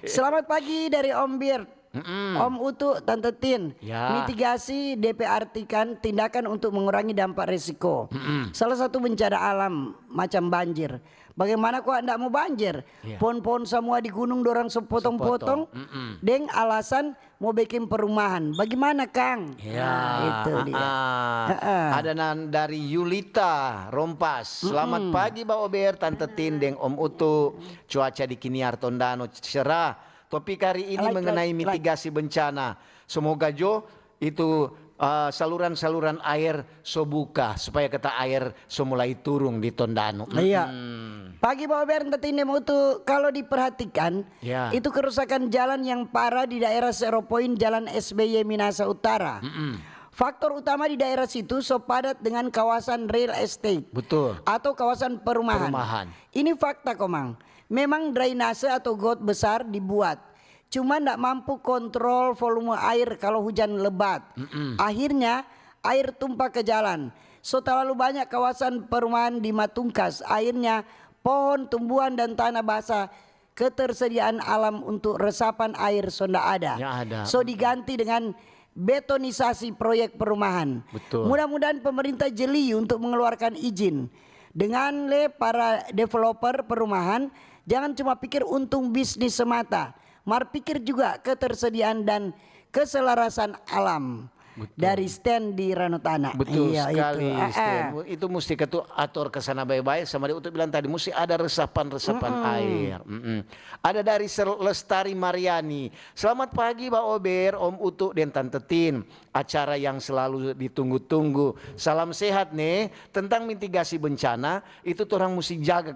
Selamat pagi dari Om Bir. Om Utu, Tante Tin. Ya. Mitigasi DP artikan tindakan untuk mengurangi dampak risiko. Salah satu bencana alam macam banjir. Bagaimana kok enggak mau banjir? Pohon-pohon semua di gunung dorang sepotong-potong. Deng alasan mau bikin perumahan. Bagaimana Kang? Ya, itu dia. Ada dari Yulita Rompas. Selamat pagi Mbak Ober, Tante Tindeng, Om Utu. Cuaca di Kiniar Tondano cerah. Topik hari ini mengenai mitigasi bencana. Semoga Jo itu saluran-saluran air buka supaya kata air mulai turun di Tondano. Iya. Pagi Pak Ober, Tante Mutu, kalau diperhatikan itu kerusakan jalan yang parah di daerah Zero Point Jalan SBY Minasa Utara. Faktor utama di daerah situ padat dengan kawasan real estate. Betul. Atau kawasan perumahan. Ini fakta Komang. Memang drainase atau got besar dibuat. Cuma tidak mampu kontrol volume air kalau hujan lebat. Akhirnya air tumpah ke jalan. Terlalu banyak kawasan perumahan di Matungkas. Akhirnya pohon, tumbuhan dan tanah basah, ketersediaan alam untuk resapan air sonda ada. Diganti dengan betonisasi proyek perumahan. Betul. Mudah-mudahan pemerintah jeli untuk mengeluarkan izin. Dengan para developer perumahan, jangan cuma pikir untung bisnis semata. Mari pikir juga ketersediaan dan keselarasan alam. Betul. Dari stand di Ranotana. Betul sekali. Itu mesti atur ke sana baik-baik. Sama dia untuk bilang tadi mesti ada resapan-resapan air. Ada dari Lestari Mariani. Selamat pagi Mbak Ober, Om Utu dan Tante Tin. Acara yang selalu ditunggu-tunggu. Salam sehat nih. Tentang mitigasi bencana itu orang mesti jaga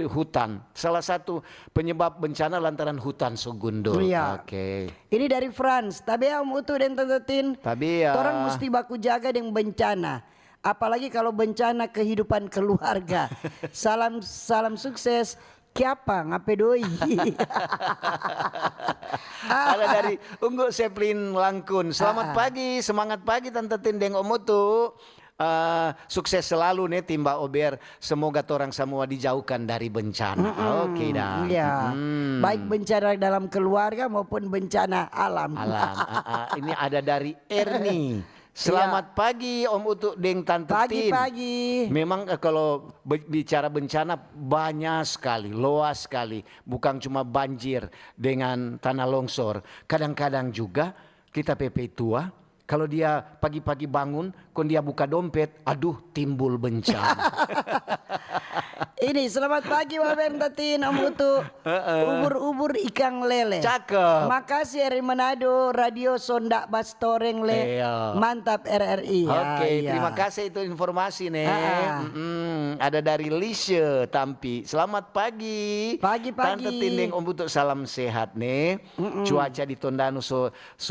hutan. Salah satu penyebab bencana lantaran hutan segundul. Oke. Ini dari Frans. Tabea Om Utu dan Tante Tin. Tabea. Orang mesti baku jaga dengan bencana. Apalagi kalau bencana kehidupan keluarga. Salam sukses. Kiapa ngape doi. Ada dari Unggul Seplin Langkun. Selamat pagi, semangat pagi Tante Tindeng Om Utu. Sukses selalu nih tim Mbak Ober. Semoga orang semua dijauhkan dari bencana. Oke dah. Ya. Baik bencana dalam keluarga maupun bencana alam. Ini ada dari Erni. Selamat pagi Om Utu Deng Tante Tin. Pagi. Memang kalau bicara bencana banyak sekali, luas sekali. Bukan cuma banjir dengan tanah longsor. Kadang-kadang juga kita PP tua, kalau dia pagi-pagi bangun, kalau dia buka dompet, aduh timbul bencana. Ini selamat pagi Pak Bentatin, Om Utu. Ubur-ubur ikan lele. Cakep. Makasih RRI Manado, Radio Sonda Bastoreng Le. Iya. Mantap RRI. Oke, Ya. terima kasih itu informasi nih. Ada dari Lisha Tampi. Selamat pagi. Pagi-pagi. Tante Tindeng Om Utu salam sehat nih. Cuaca di Tondano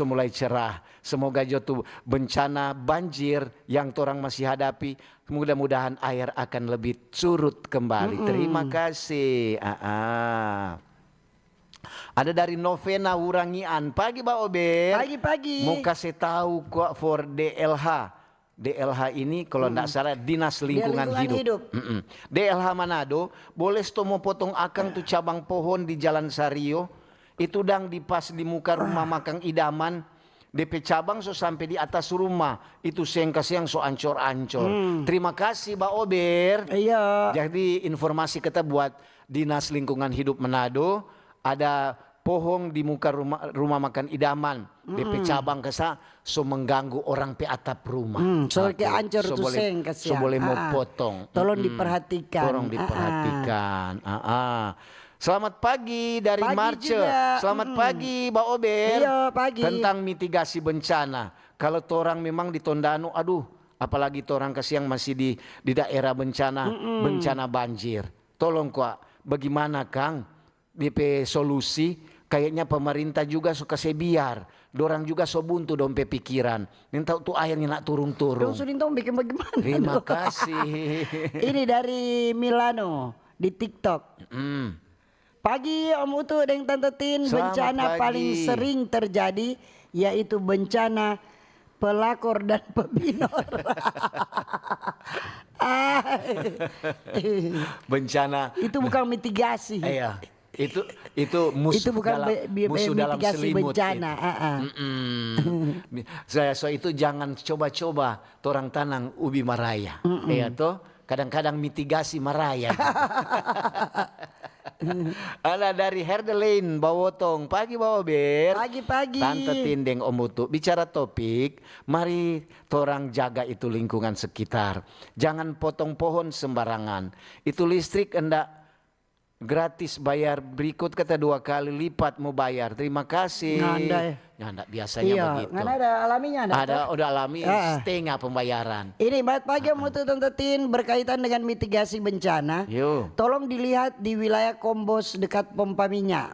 mulai cerah. Semoga jotu bencana banjir yang orang masih hadapi, mudah-mudahan air akan lebih surut kembali. Terima kasih. Ada dari Novena Wurangian. Pagi Mbak Ober. Pagi-pagi. Mau kasih tahu kok for DLH. DLH ini kalau tidak salah Dinas Lingkungan Hidup. DLH Manado boleh mau potong akang tuh cabang pohon di Jalan Sario. Itu dang di pas di muka rumah Makang Idaman. DP cabang sampai di atas rumah. Itu siang so ancor-ancor. Terima kasih Mbak Ober. Iya. Jadi informasi kita buat Dinas Lingkungan Hidup Manado. Ada pohon di muka rumah makan Idaman. DP cabang so mengganggu orang pe atap rumah. So kayak ancor tuh seng kasihan. So boleh mau potong. Tolong diperhatikan. Tolong diperhatikan. Selamat pagi dari Pagi Marce. juga. Selamat pagi Mbak Ober. Iya, pagi. Tentang mitigasi bencana. Kalau torang memang di Tondano, apalagi torang yang masih di daerah bencana banjir. Tolong kok, bagaimana Kang? DP solusi, kayaknya pemerintah juga suka sebiar. Dorang juga so buntu dompe pikiran. Minta tuh airnya nak turun-turun. Dong Sudintong bikin bagaimana? Terima kasih. Ini dari Milano di TikTok. Pagi Om Utu dan Tante Tin, Selamat bencana pagi. paling sering terjadi yaitu bencana pelakor dan pebinor. Bencana. Itu bukan mitigasi. Iya. Itu musuh Itu bukan musuh dalam mitigasi selimut. bencana. So itu jangan coba-coba torang tanang ubi maraya. Iya toh, kadang-kadang mitigasi maraya. Ada dari Herdelain Bawotong. Pagi Bawa Ber. Pagi-pagi. Tante Tindeng Om Utu. Bicara topik, mari torang jaga itu lingkungan sekitar. Jangan potong pohon sembarangan. Itu listrik enggak gratis, bayar berikut kata 2 kali lipat mau bayar. Terima kasih. Nggak biasanya begitu. Nggak ada alaminya. Udah alami setengah pembayaran. Ini pagi Om Utu Tante Tin berkaitan dengan mitigasi bencana. Tolong dilihat di wilayah Kombos dekat pompa minyak.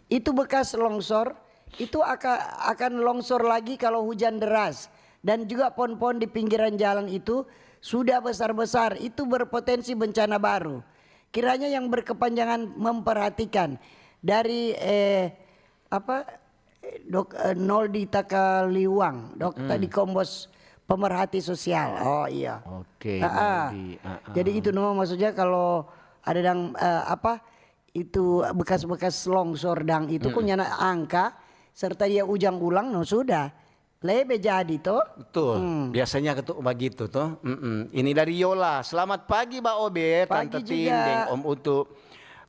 Itu bekas longsor. Itu akan longsor lagi kalau hujan deras. Dan juga pohon-pohon di pinggiran jalan itu sudah besar-besar. Itu berpotensi bencana baru. Kiranya yang berkepanjangan memperhatikan dari Noldi Takaliwang, dokter di Kombos pemerhati sosial. Oh iya. Oke. Jadi itu maksudnya kalau ada itu bekas-bekas longsor dang itu kunyana angka serta dia ujang ulang sudah lebih jadi toh. Betul. Biasanya begitu toh. Ini dari Yola. Selamat pagi Mbak Ober, Tante Tindeng, Om Utu.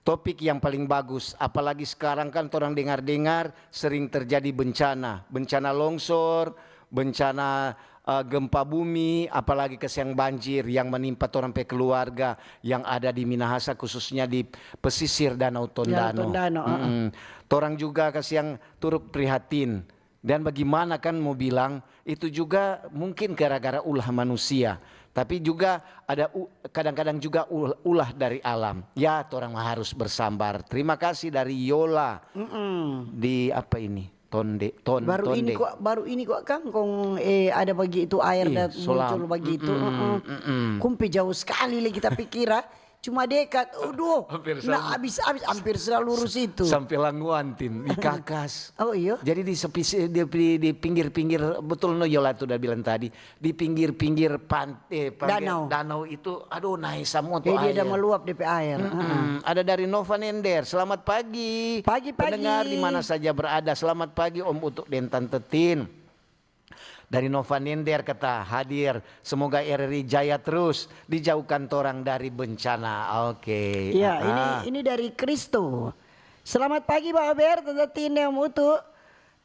Topik yang paling bagus, apalagi sekarang kan orang dengar-dengar sering terjadi bencana longsor, bencana gempa bumi, apalagi kesiang banjir yang menimpa orang pe keluarga yang ada di Minahasa, khususnya di pesisir Danau Tondano. Orang juga kesiang turut prihatin. Dan bagaimana kan mau bilang itu juga mungkin gara-gara ulah manusia. Tapi juga ada kadang-kadang juga ulah dari alam. Ya, orang harus bersabar. Terima kasih dari Yola. Di apa ini? Baru ini kok Kangkong ada bagi itu air dan muncul bagi itu. Kumpi jauh sekali kita pikir cuma dekat. Habis hampir selalu lurus itu. Sampai Languantin di Kakas. Oh iya. Jadi di pinggir-pinggir betul Yola itu udah bilang tadi, di pinggir-pinggir danau itu naik semua tuh air. Dia udah meluap DP air. Ada dari Nova Nender. Selamat pagi. Pagi-pagi. Pendengar di mana saja berada. Selamat pagi Om Utuk dan Tante Tin. Dari Nova Nender kata hadir. Semoga RRI jaya terus, dijauhkan torang dari bencana. Oke. Iya, ini dari Kristo. Selamat pagi Pak Aber, Tante Tin Om Utu.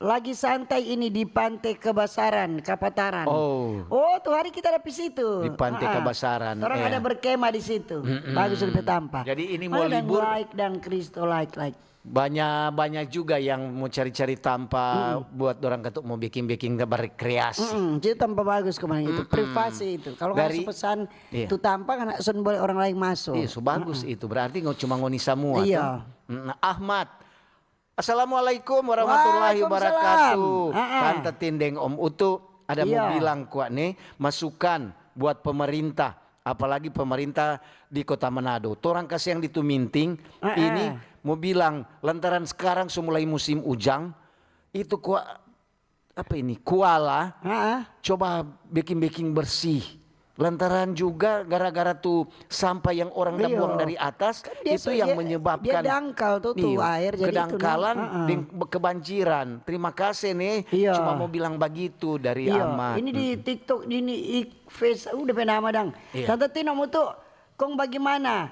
lagi santai ini di Pantai Kebasaran, Kapataran. Oh, tuh hari kita ada di situ. Di Pantai Kebasaran. Orang ada berkemah di situ. Bagus lebih tampak. Jadi ini mau libur. Like dan Kristo like. Banyak juga yang mau cari-cari tanpa buat orang ketuk mau bikin berkreasi. Jadi tanpa bagus kemarin itu privasi itu. Kalau nggak pesan itu tampak anak sun boleh orang lain masuk. Iya, so bagus itu. Berarti nggak cuma ngoni semua. Iya. Ahmad. Assalamualaikum warahmatullahi wabarakatuh. Tante Tindeng Om Utu ada mau bilang kuat nih masukan buat pemerintah, apalagi pemerintah di Kota Manado. Torang kasih yang dituminting ini mau bilang lantaran sekarang mulai musim hujan itu kuala coba bikin bersih. Lantaran juga gara-gara tuh sampah yang orang buang dari atas kan itu yang menyebabkan dia dangkal tuh air jadi kedangkalan dan kebanjiran. Terima kasih nih. Cuma mau bilang begitu dari Ahmad. Ini di TikTok ini Face udah nama dang. Tante Tino mau tuh kong bagaimana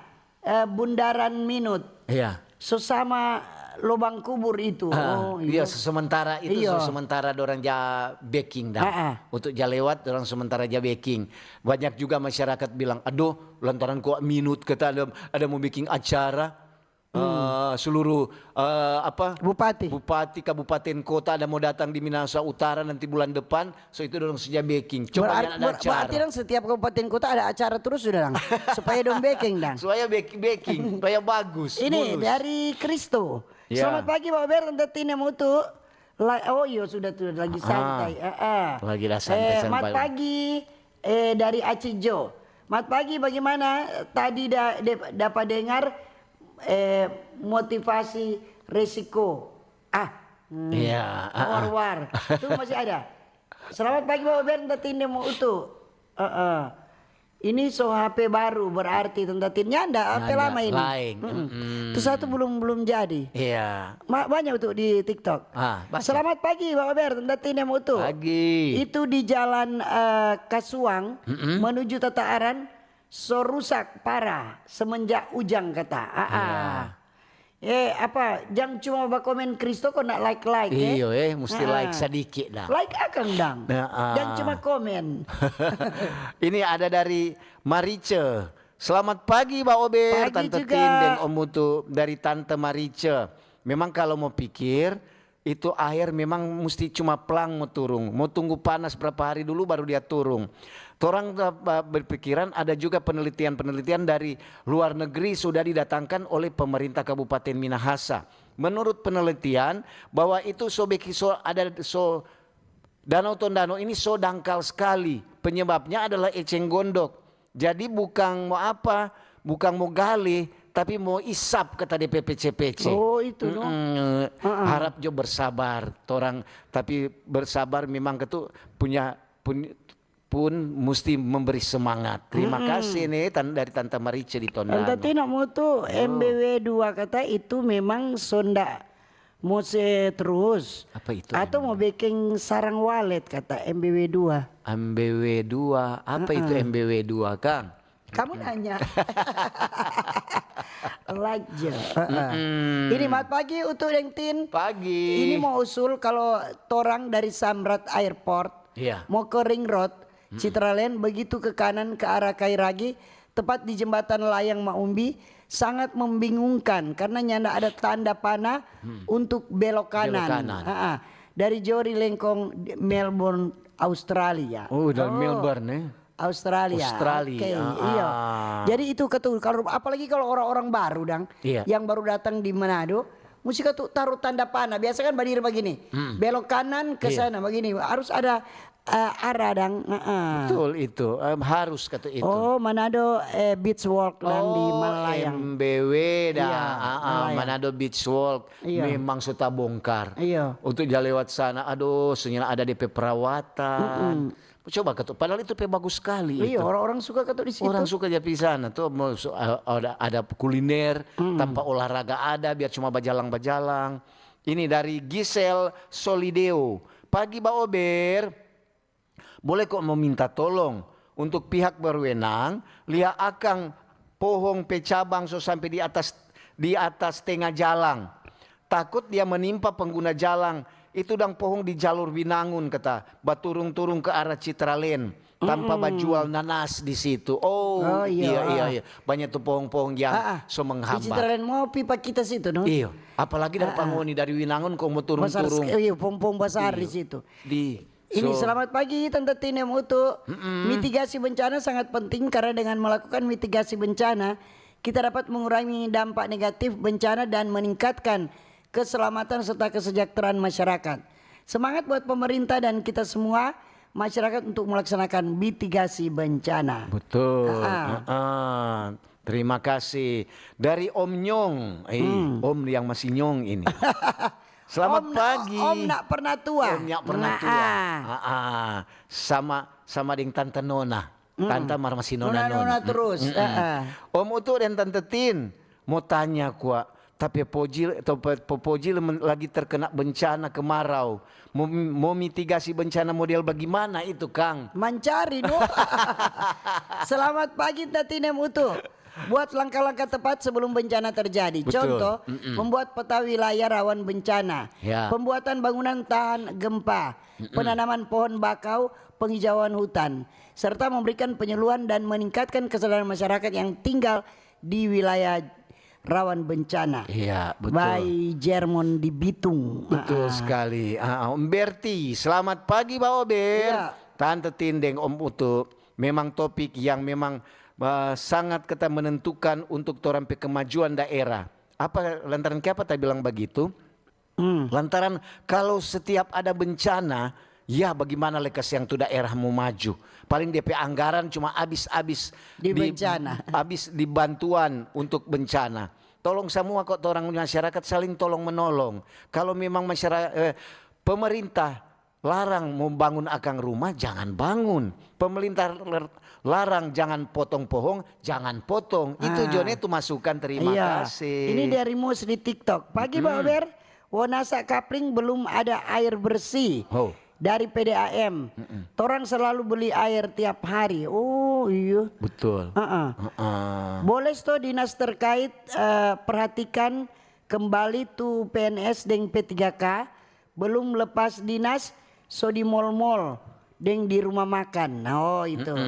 bundaran Minut. Iya. Sesama lubang kubur itu. Iya, sementara itu sementara dorang baking untuk lewat dorang sementara baking. Banyak juga masyarakat bilang, aduh lantaran kok Minut kata ada mau bikin acara seluruh bupati kabupaten kota ada mau datang di Minahasa Utara nanti bulan depan, so itu dorang sudah baking. Coba ada acara. Berarti dong setiap kabupaten kota ada acara terus sudah dong. Supaya dong baking dong. Supaya baking, supaya bagus. Ini dari Kristo. Selamat pagi Pak Ber, Tante Tina Mutu. Oh iya sudah lagi santai. Lagi dah santai. Selamat pagi dari Acijo. Selamat pagi, bagaimana tadi dapat dengar motivasi resiko. War. Itu masih ada. Selamat pagi Pak Ber, Tante Tina Mutu. Ini HP baru berarti Tante Tinnya ada HP lama ini. Itu satu belum jadi. Iya. Banyak tuh di TikTok. Selamat pagi Pak Ber, Tante Tinnya Mutu. Pagi. Itu di jalan Kasuang menuju Tataaran rusak parah semenjak ujang kata. Jangan cuma komen Kristo kok nak like. Iya mesti like sedikit dah. Like akan dang. Jangan cuma komen. Ini ada dari Marice. Selamat pagi Mbak Ober, Tante juga. Tin dan Om Mutu dari Tante Marice. Memang kalau mau pikir itu air memang mesti cuma pelang mau turun. Mau tunggu panas berapa hari dulu baru dia turun. Orang berpikiran ada juga penelitian dari luar negeri sudah didatangkan oleh pemerintah Kabupaten Minahasa. Menurut penelitian bahwa itu Danau Tondano ini dangkal sekali. Penyebabnya adalah eceng gondok. Jadi bukan mau gali, tapi mau isap kata DPPCPC. Oh itu Harap jo bersabar, tapi bersabar memang pun mesti memberi semangat. Terima kasih nih dari Tante Marice di Tondano. Tante Tina mau tuh MBW 2 kata itu memang sonda mau terus. Apa itu? Atau mau bikin sarang walet kata MBW 2. MBW 2, apa itu MBW 2 Kang? Kamu nanya. Ini mat pagi untuk Deng Tin. Pagi. Ini mau usul kalau torang dari Samrat Airport mau ke Ring Road Citraland begitu ke kanan ke arah Kairagi tepat di jembatan layang Maumbi sangat membingungkan karena nyanda ada tanda panah untuk belok kanan. Dari Jori Lengkong Melbourne Australia. Dari Melbourne Australia. Okay, iya. Jadi itu kalau apalagi kalau orang-orang baru yang baru datang di Manado mesti taruh tanda panah. Biasa kan berdiri begini. Belok kanan ke sana begini. Harus ada arah dang. Betul itu. Harus kata itu. Oh, Manado Beach Walk dan di Malayang. MBW Manado Beach Walk memang sudah bongkar. Untuk jalan lewat sana senyala ada DP perawatan. Coba ketuk, padahal itu bagus sekali. Iya, orang-orang suka ketuk di situ. Orang suka di sana tuh ada kuliner tanpa olahraga ada biar cuma bajalang-bajalang. Ini dari Gisel Solideo. Pagi Mbak Ober, boleh kok meminta tolong untuk pihak berwenang lihat akang pohong pecabang sampai di atas tengah jalan. Takut dia menimpa pengguna jalan itu dang pohong di jalur Winangun kata, baturung-turung ke arah Citralen tanpa bajual nanas di situ. Oh, iya. Banyak tuh pohong-pohong yang so Di menghambat. Citralen mau pipa kita situ, no? Iya, apalagi dari Pangoni dari Winangun kok mau turung-turung. Iya, pohon-pohong besar di situ. Ini So, selamat pagi Tante Tinem Utu. Mitigasi bencana sangat penting karena dengan melakukan mitigasi bencana kita dapat mengurangi dampak negatif bencana dan meningkatkan keselamatan serta kesejahteraan masyarakat. Semangat buat pemerintah dan kita semua masyarakat untuk melaksanakan mitigasi bencana. betul. Terima kasih dari Om Nyong. Om yang masih Nyong ini. Selamat pagi. Om nak pernah tua. Om nak pernah tua. Sama dengan Tante Nona. Tante masih Nona terus. Om Utu dan Tante Tin mau tanya kuat. Tapi Popojil lagi terkena bencana kemarau. Mau mitigasi bencana model bagaimana itu Kang? Mencari no. Selamat pagi Tante Tinem Utu. Buat langkah-langkah tepat sebelum bencana terjadi. Betul. Contoh, membuat peta wilayah rawan bencana, Ya. pembuatan bangunan tahan gempa, penanaman pohon bakau, penghijauan hutan, serta memberikan penyuluhan dan meningkatkan kesadaran masyarakat yang tinggal di wilayah rawan bencana. Iya, betul. By Jermon di Bitung. Betul sekali. Om Berti, selamat pagi Pak Ober. Iya. Tante Tindeng Om Utu. Memang topik yang memang sangat kita menentukan untuk orang kemajuan daerah. Apa lantaran kenapa tak bilang begitu? Lantaran kalau setiap ada bencana, ya bagaimana lekas yang tuh daerah mau maju. Paling DP anggaran cuma habis Di bencana. habis di bantuan untuk bencana. Tolong semua kok orang masyarakat saling tolong menolong. Kalau memang masyarakat pemerintah larang mau bangun akang rumah, jangan bangun. Pemerintah larang jangan potong pohon, jangan potong. Itu Jone itu masukan, terima kasih. Ini dari Mus di TikTok. Pagi Pak Ober, Wonasa Kapling belum ada air bersih. Oh. Dari PDAM. Torang selalu beli air tiap hari. Oh iya. Betul. Boleh toh dinas terkait perhatikan kembali tuh PNS dengan P3K belum lepas dinas so di mall-mall deng di rumah makan. Oh itu.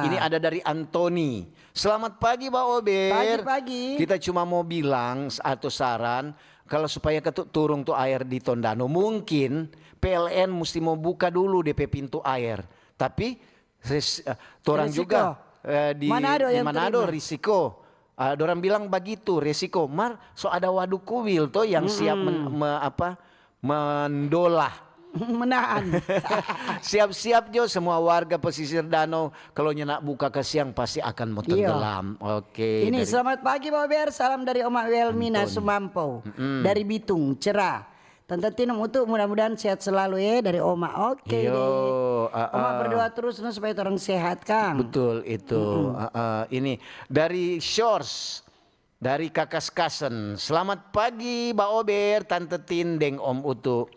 Ini ada dari Antoni. Selamat pagi Pak Ober. Pagi-pagi. Kita cuma mau bilang atau saran kalau supaya turun tuh air di Tondano, mungkin PLN mesti mau buka dulu DP pintu air. Tapi orang juga di Manado risiko. Orang bilang begitu risiko. So ada waduk kuil tuh yang siap mendolah. Menahan. Siap-siap Jo semua warga pesisir danau kalau nyenak buka ke siang pasti akan mau tenggelam. Oke. Ini selamat pagi Pak Ber, salam dari Oma Welmina Sumampo dari Bitung Cerah. Tante Tinem Utu mudah-mudahan sehat selalu ya dari Oma. Oke deh. Oma berdoa terus supaya orang sehat Kang. Betul itu. Ini dari Shores. Dari Kakas Kasen. Selamat pagi Mbak Ober, Tante Tindeng Om Utu.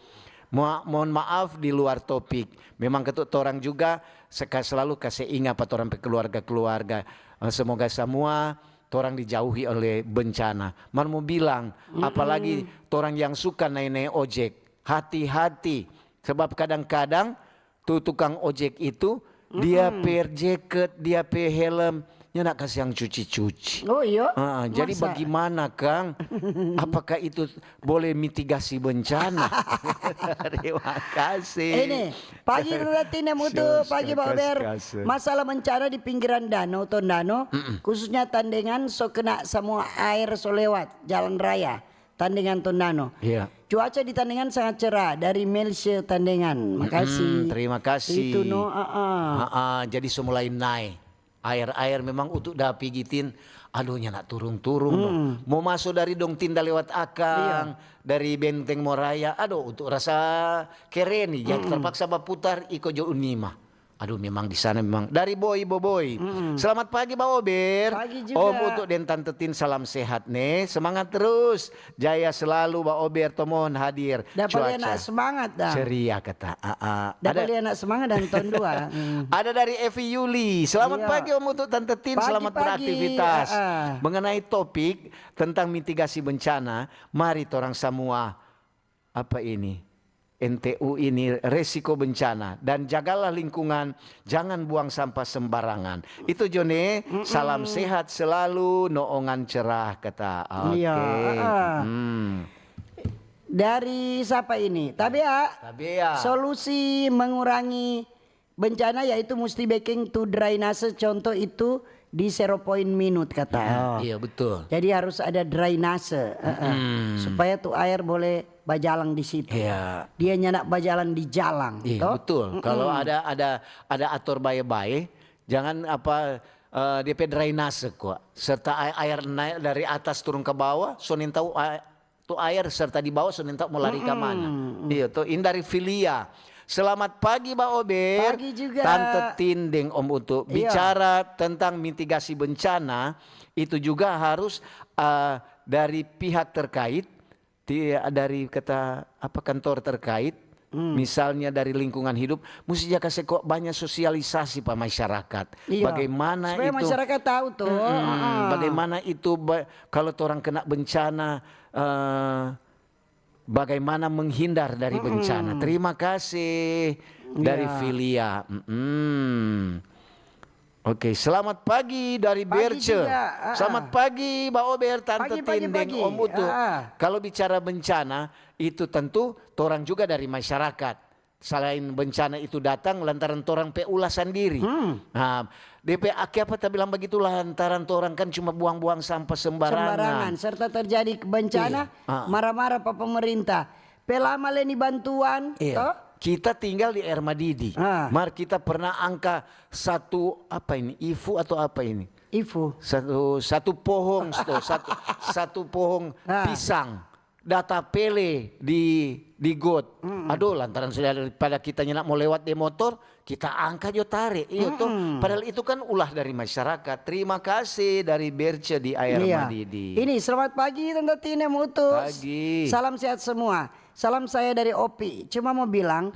Mohon maaf di luar topik. Memang ketut orang juga selalu kasih ingat pada orang keluarga-keluarga. Semoga semua orang dijauhi oleh bencana. Mau bilang apalagi orang yang suka naik-naik ojek. Hati-hati. Sebab kadang-kadang tuh tukang ojek itu dia per jaket, dia per helm. Ya nak kasih yang cuci-cuci. Oh iya. Jadi bagaimana Kang? Apakah itu boleh mitigasi bencana? Terima kasih. Ini pagi Tinem Utu, pagi Pak Ober. Masalah bencana di pinggiran danau Tondano, khususnya Tandengan so kena semua air so lewat jalan raya Tandengan Tondano. Iya. Cuaca di Tandengan sangat cerah dari Melsia Tandengan. Makasih. Terima kasih. Itu no. Jadi semulai naik. Air memang untuk dah pigitin. Aduh nak turung-turung. Mau masuk dari Dong Tinda lewat Akang. Dari Benteng Moraya. Aduh untuk rasa keren nih. Jadi terpaksa berputar Iko Jo Unima. Aduh memang di sana memang. Dari Boboiboy. Selamat pagi Pak Ober. Pagi juga. Om untuk dan Tante Tin salam sehat nih. Semangat terus. Jaya selalu Pak Ober. Tomon hadir. Dapat anak semangat dah. Ceria kata. Dapat anak semangat dan tahun 2. Ada dari Evi Yuli. Selamat pagi Om untuk Tante Tin. Selamat beraktivitas. Mengenai topik tentang mitigasi bencana. Mari orang semua. Apa ini? NTU ini resiko bencana dan jagalah lingkungan, jangan buang sampah sembarangan. Itu Jone, salam sehat selalu, noongan cerah kata. Oke. Iya. Dari siapa ini? Tabea. Solusi mengurangi bencana yaitu mesti baking to drainase, contoh itu di 0 minute kata. Iya betul. Jadi harus ada drainase supaya tuh air boleh bajalang di situ. Iya. Dia nyanak bajalan di jalan. Iya betul. Kalau ada atur baye-baye, jangan DP drainase kok. Serta air naik dari atas turun ke bawah, sonin tahu tuh air serta di bawah sonin tahu mau lari ke mana. Iya tuh hindari filia. Selamat pagi Mbak Ober. Pagi juga. Tante Tinding Om Utu. Bicara tentang mitigasi bencana itu juga harus dari pihak terkait, dari kantor terkait, misalnya dari lingkungan hidup, mesti jaga kok banyak sosialisasi Pak masyarakat. Iya. Bagaimana supaya itu masyarakat tahu tuh. bagaimana itu kalau orang kena bencana, bagaimana menghindar dari bencana. Terima kasih dari Filia. Oke, selamat pagi dari Berce. Selamat pagi Mbak Ober, Tante Tindeng, Om Utu. Kalau bicara bencana itu tentu torang juga dari masyarakat. Selain bencana itu datang lantaran torang ulah sendiri. Nah, DP apa tak bilang begitu lantaran torang kan cuma buang-buang sampah sembarangan. Serta terjadi bencana, marah-marah Pak pemerintah. Pelama leni bantuan, toh? Kita tinggal di Air Madidi. Mar kita pernah angka satu IFU atau apa ini? IFU. Satu pohong, satu pohong pisang. Data pele di got. Aduh, lantaran sudah daripada kita nyenak mau lewat di motor, kita angkat yo tarik. Iyo tuh. Padahal itu kan ulah dari masyarakat. Terima kasih dari Berce di Air Madidi. Ini selamat pagi Tante Tine Mutus. Pagi. Salam sehat semua. Salam saya dari Opi. Cuma mau bilang,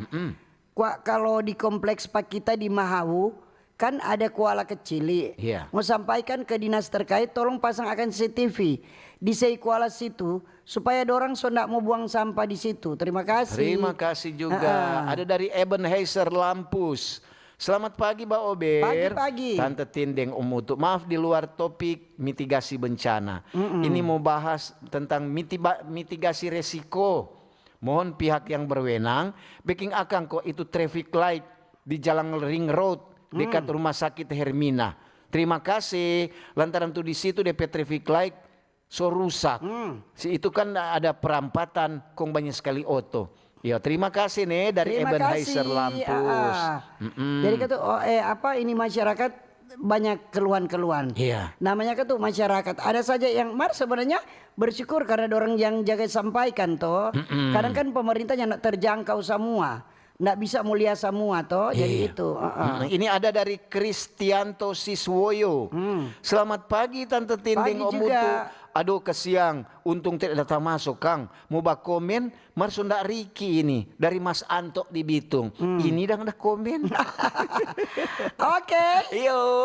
kalau di kompleks Pak kita di Mahawu kan ada kuala kecil. Mau sampaikan ke dinas terkait, tolong pasang akan CCTV di kuala situ supaya dorang ndak mau buang sampah di situ. Terima kasih. Terima kasih juga. Ada dari Ebenezer Lampus. Selamat pagi Mbak Ober. Pagi. Tante Tindeng Om Utu. Maaf di luar topik mitigasi bencana. Ini mau bahas tentang mitigasi resiko. Mohon pihak yang berwenang baking akang kok itu traffic light di Jalan Ring Road dekat Rumah Sakit Hermina. Terima kasih. Lantaran tuh di situ DP traffic light so rusak. Itu kan ada perampatan kong banyak sekali auto. Ya, terima kasih nih dari Ebenezer Lampus. Jadi kata ini masyarakat banyak keluhan-keluhan. Namanya kan tuh masyarakat. Ada saja yang sebenarnya bersyukur karena orang yang jaga sampaikan toh. Kadang kan pemerintahnya nak terjangkau semua. Nggak bisa mulia semua toh. Jadi itu. Ini ada dari Kristianto Siswoyo. Selamat pagi Tante Tinding Om Utu. Aduh kesiang, untung tidak datang masuk Kang. Mau bak komen, Marsunda Riki ini dari Mas Anto di Bitung. Ini dah komen. Oke.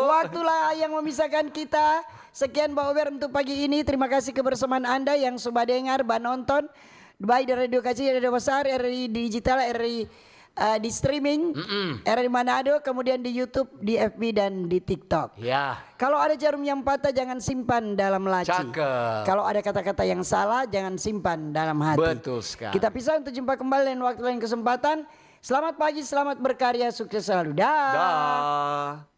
Waktulah yang memisahkan kita. Sekian Mbak Ober untuk pagi ini. Terima kasih kebersamaan Anda yang sudah dengar, nonton. Baik dari Radio Kecil, Radio Besar, RRI Digital, RRI di streaming, RRI Manado, kemudian di YouTube, di FB dan di TikTok. Kalau ada jarum yang patah jangan simpan dalam laci. Kalau ada kata-kata yang salah jangan simpan dalam hati. Betul sekali. Kita pisah untuk jumpa kembali lain waktu lain kesempatan. Selamat pagi, selamat berkarya, sukses selalu. Dah.